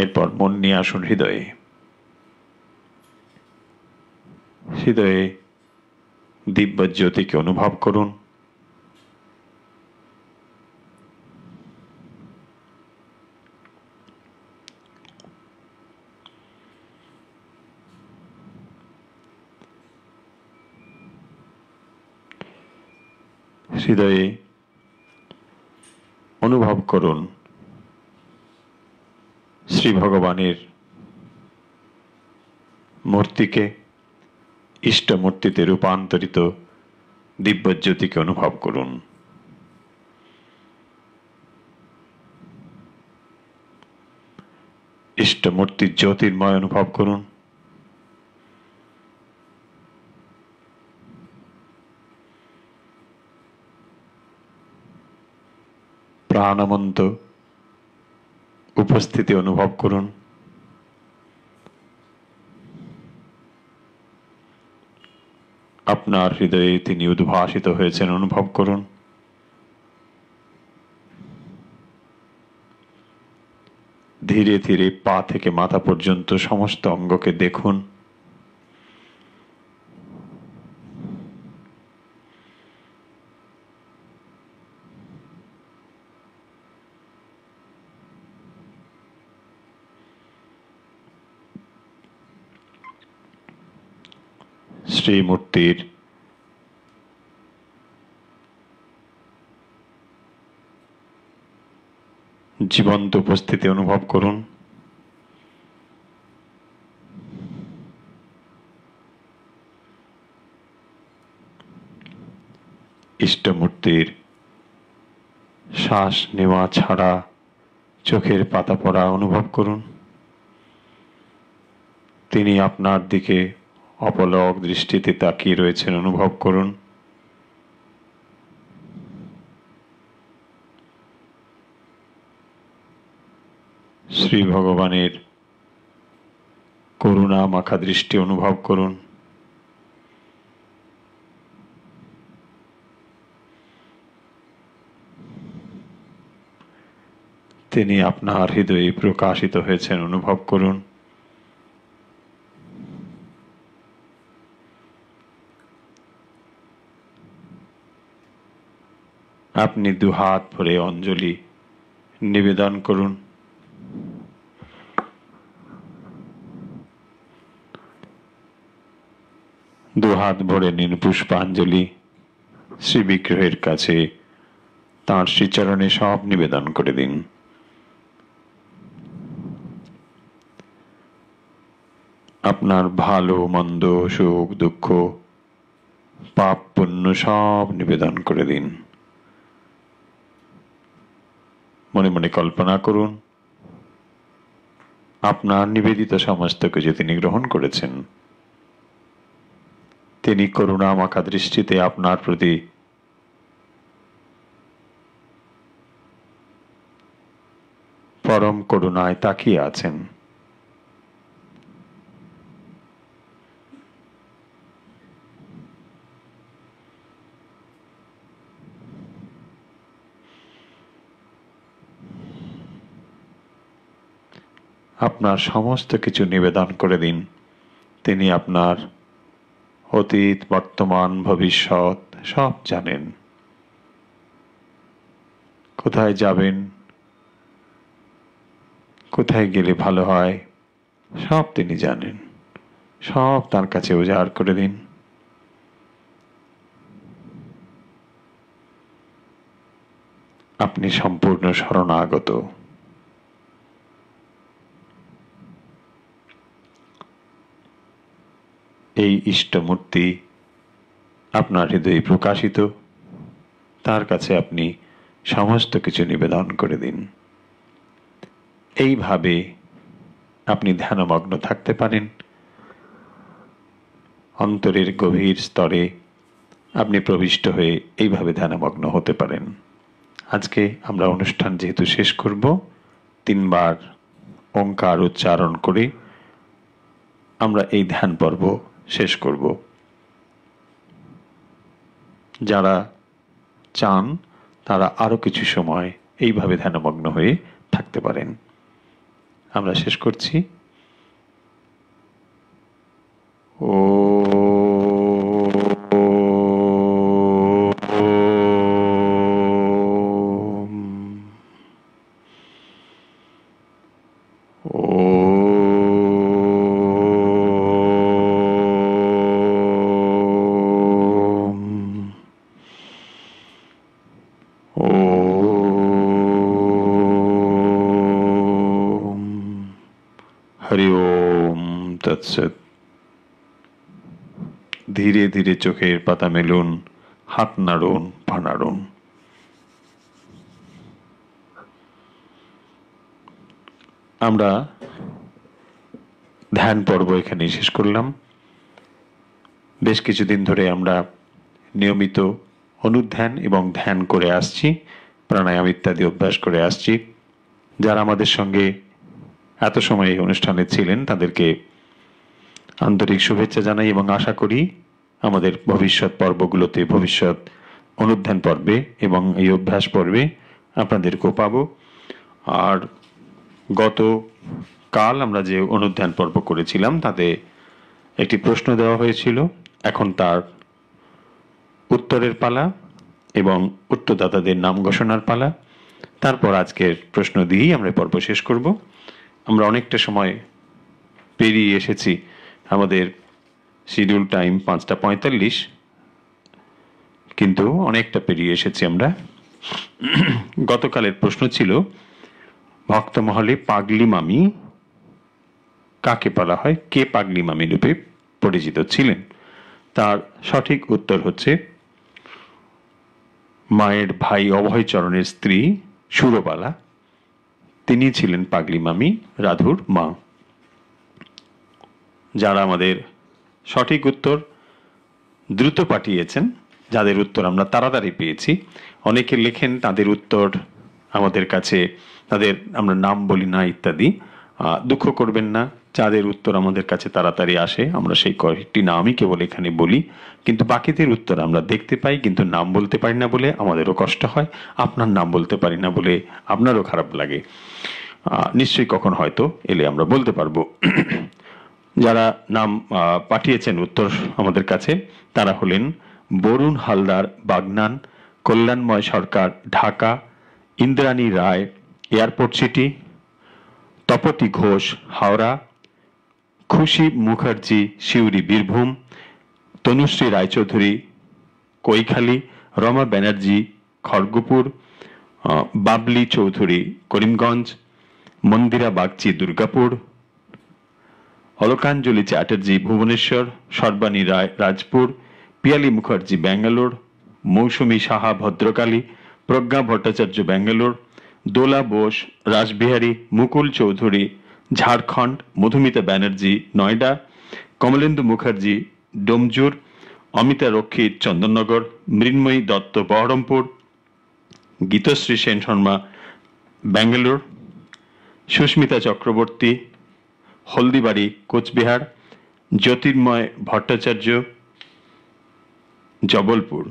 এরপর মন নিয়ে আসুন হৃদয়ে। হৃদয়ে দিব্য জ্যোতিকে অনুভব করুন। হৃদয়ে অনুভব করুন শ্রী ভগবানের মূর্তিকে, ইষ্টমূর্তিতে রূপান্তরিত দিব্যজ্যোতিকে অনুভব করুন। ইষ্টমূর্তির জ্যোতির্ময় অনুভব করুন। প্রাণবন্ত উপস্থিতি অনুভব করুন। আপনার হৃদয়ে তিনি উদ্ভাসিত হয়েছেন অনুভব করুন। ধীরে ধীরে পা থেকে মাথা পর্যন্ত সমস্ত অঙ্গকে দেখুন। শ্রীমূর্তির জীবন্ত উপস্থিতি অনুভব করুন। ইষ্টমূর্তির শ্বাস নেওয়া ছাড়া চোখের পাতা পড়া অনুভব করুন। তিনি আপনার দিকে অপলক দৃষ্টিতে তাকিয়ে রয়েছেন অনুভব করুন। শ্রী ভগবানের করুণা মাখা দৃষ্টি অনুভব করুন। তিনি আপনার হৃদয়ে প্রকাশিত হয়েছেন অনুভব করুন। আপনি দুহাত ভরে অঞ্জলি নিবেদন করুন। দুহাত ভরে নিন পুষ্পাঞ্জলি। শ্রী বিগ্রহের কাছে তাঁর শ্রীচরণে সব নিবেদন করে দিন। আপনার ভালো মন্দ সুখ দুঃখ পাপ পুণ্য সব নিবেদন করে দিন। মনে মনে কল্পনা করুন আপনার নিবেদিত সমস্ত কিছু তিনি গ্রহণ করেছেন। তিনি করুণা মাখা দৃষ্টিতে আপনার প্রতি পরম করুণায় তাকিয়ে আছেন। আপনার সমস্ত কিছু নিবেদন করে দিন। তিনি আপনার অতীত বর্তমান ভবিষ্যৎ সব জানেন। কোথায় যাবেন, কোথায় গেলে ভালো হয় সব তিনি জানেন। সব তার কাছে উজাড় করে দিন। আপনি সম্পূর্ণ শরণাগত। এই ইষ্টমূর্তি আপনার হৃদয়ে প্রকাশিত। তার কাছে আপনি সমস্ত কিছু নিবেদন করে দিন। এইভাবে আপনি ধ্যানমগ্ন থাকতে পারেন। অন্তরের গভীর স্তরে আপনি প্রবিষ্ট হয়ে এইভাবে ধ্যানমগ্ন হতে পারেন। আজকে আমরা অনুষ্ঠান যেহেতু শেষ করব, 3 বার ওঙ্কার উচ্চারণ করে আমরা এই ধ্যান পর্ব শেষ করব। যারা চান তারা আরো কিছু সময় এইভাবে ধ্যানমগ্ন হয়ে থাকতে পারেন। আমরা শেষ করছি। ও হরি ওম তৎসৎ। ধীরে ধীরে চোখের পাতা মেলুন, হাত নাড়ুন, পা নাড়ুন। আমরা ধ্যান পর্ব এখানেই শেষ করলাম। বেশ কিছুদিন ধরে আমরা নিয়মিত অনুধ্যান এবং ধ্যান করে আসছি, প্রাণায়াম ইত্যাদি অভ্যাস করে আসছি। যারা আমাদের সঙ্গে এত সময় এই অনুষ্ঠানে ছিলেন তাদেরকে আন্তরিক শুভেচ্ছা জানাই এবং আশা করি আমাদের ভবিষ্যৎ পর্বগুলোতে, ভবিষ্যৎ অনুধ্যান পর্বে এবং এই অভ্যাস পর্বে আপনাদেরকেও পাব। আর গত কাল আমরা যে অনুধ্যান পর্ব করেছিলাম তাতে একটি প্রশ্ন দেওয়া হয়েছিল, এখন তার উত্তরের পালা এবং উত্তরদাতাদের নাম ঘোষণার পালা। তারপর আজকের প্রশ্ন দিয়েই আমরা পর্ব শেষ করব। আমরা অনেকটা সময় পেরিয়ে এসেছি, আমাদের শিডিউল টাইম 5:45, কিন্তু অনেকটা পেরিয়ে এসেছি আমরা। গতকালের প্রশ্ন ছিল, ভক্তমহলে পাগলি মামি কাকে বলা হয়, কে পাগলি মামি রূপে পরিচিত ছিলেন? তার সঠিক উত্তর হচ্ছে মায়ের ভাই অভয়চরণের স্ত্রী সুরবালা, তিনি ছিলেন পাগলি মামি, রাধুর মা। যারা আমাদের সঠিক উত্তর দ্রুত পাঠিয়েছেন, যাদের উত্তর আমরা তাড়াতাড়ি পেয়েছি, অনেকে লেখেন তাদের উত্তর আমাদের কাছে, তাদের আমরা নাম বলি না ইত্যাদি। দুঃখ করবেন না, যাদের উত্তর আমাদের কাছে তাড়াতাড়ি আসে আমরা সেই কয়েকটি নামই কেবল এখানে বলি, কিন্তু বাকিদের উত্তর আমরা দেখতে পাই কিন্তু নাম বলতে পারি না বলে আমাদেরও কষ্ট হয়, আপনার নাম বলতে পারি না বলে আপনারও খারাপ লাগে। নিশ্চয়ই কখন হয়তো এলে আমরা বলতে পারবো। যারা নাম পাঠিয়েছেন উত্তর আমাদের কাছে তারা হলেন বরুণ হালদার বাগনান, কল্যাণময় সরকার ঢাকা, ইন্দ্রাণী রায় এয়ারপোর্ট সিটি, তপতি ঘোষ হাওড়া, খুশি মুখার্জি সিউড়ি বীরভূম, তনুশ্রী রায়চৌধুরী কৈখালী, রমা ব্যানার্জি খড়গপুর, বাবলি চৌধুরী করিমগঞ্জ, মন্দিরা বাগচি দুর্গাপুর, অলকাঞ্জলি চ্যাটার্জি ভুবনেশ্বর, সর্বাণী রায় রাজপুর, পিয়ালি মুখার্জি ব্যাঙ্গালোর, মৌসুমী সাহা ভদ্রকালী, প্রজ্ঞা ভট্টাচার্য ব্যাঙ্গালোর, দোলা বোস রাসবিহারী, মুকুল চৌধুরী ঝাড়খণ্ড, মধুমিতা ব্যানার্জি নয়ডা, কমলেন্দু মুখার্জি ডোমজুর, অমিতা রক্ষিত চন্দননগর, মৃন্ময়ী দত্ত বহরমপুর, গীতশ্রী সেন শর্মা ব্যাঙ্গালোর, সুস্মিতা চক্রবর্তী হলদিবাড়ি কোচবিহার, জ্যোতির্ময় ভট্টাচার্য জবলপুর,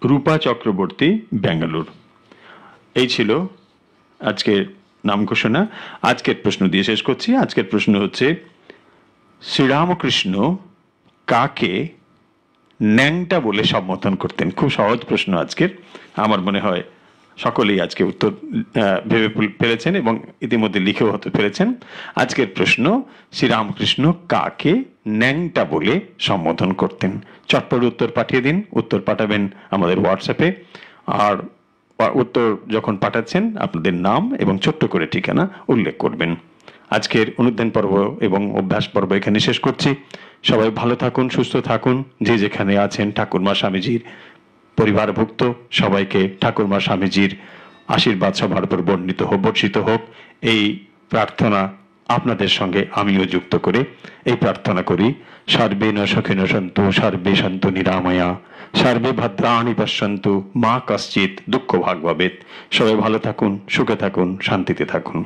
রূপা চক্রবর্তী ব্যাঙ্গালোর। এই ছিল আজকের নাম ঘোষণা। আজকের প্রশ্ন দিয়ে শেষ করছি। আজকের প্রশ্ন হচ্ছে, শ্রীরামকৃষ্ণ কাকে ন্যাংটা বলে সম্বোধন করতেন? খুব সহজ প্রশ্ন আজকের, আমার মনে হয় সকলেই আজকে উত্তর ভেবে ফেলেছেন এবং ইতিমধ্যে লিখেও হতে পেরেছেন। আজকের প্রশ্ন, শ্রীরামকৃষ্ণ কাকে ন্যাংটা বলে সম্বোধন করতেন? চটপট উত্তর পাঠিয়ে দিন। উত্তর পাঠাবেন আমাদের হোয়াটসঅ্যাপে, আর উত্তর যখন পাঠাচ্ছেন আপনাদের নাম এবং ছোট্ট করে ঠিকানা উল্লেখ করবেন। আজকের অনুধ্যান পর্ব এবং অভ্যাস পর্ব এখানে শেষ করছি। সবাই ভালো থাকুন, সুস্থ থাকুন। যে যেখানে আছেন ঠাকুরমা স্বামীজির পরিবারভুক্ত সবাইকে ঠাকুরমা স্বামীজির আশীর্বাদ সবার উপর বর্ষিত হোক, এই প্রার্থনা আপনাদের সঙ্গে আমিও যুক্ত করে এই প্রার্থনা করি। সর্বেন সুখিনো সন্তু, সর্বে সন্তু নিরাময়া, সর্বে ভদ্রাণি পশ্যন্তু, মা কশ্চিৎ দুঃখ ভাগ ভবেৎ। সবাই ভালো থাকুন, সুখে থাকুন, শান্তিতে থাকুন।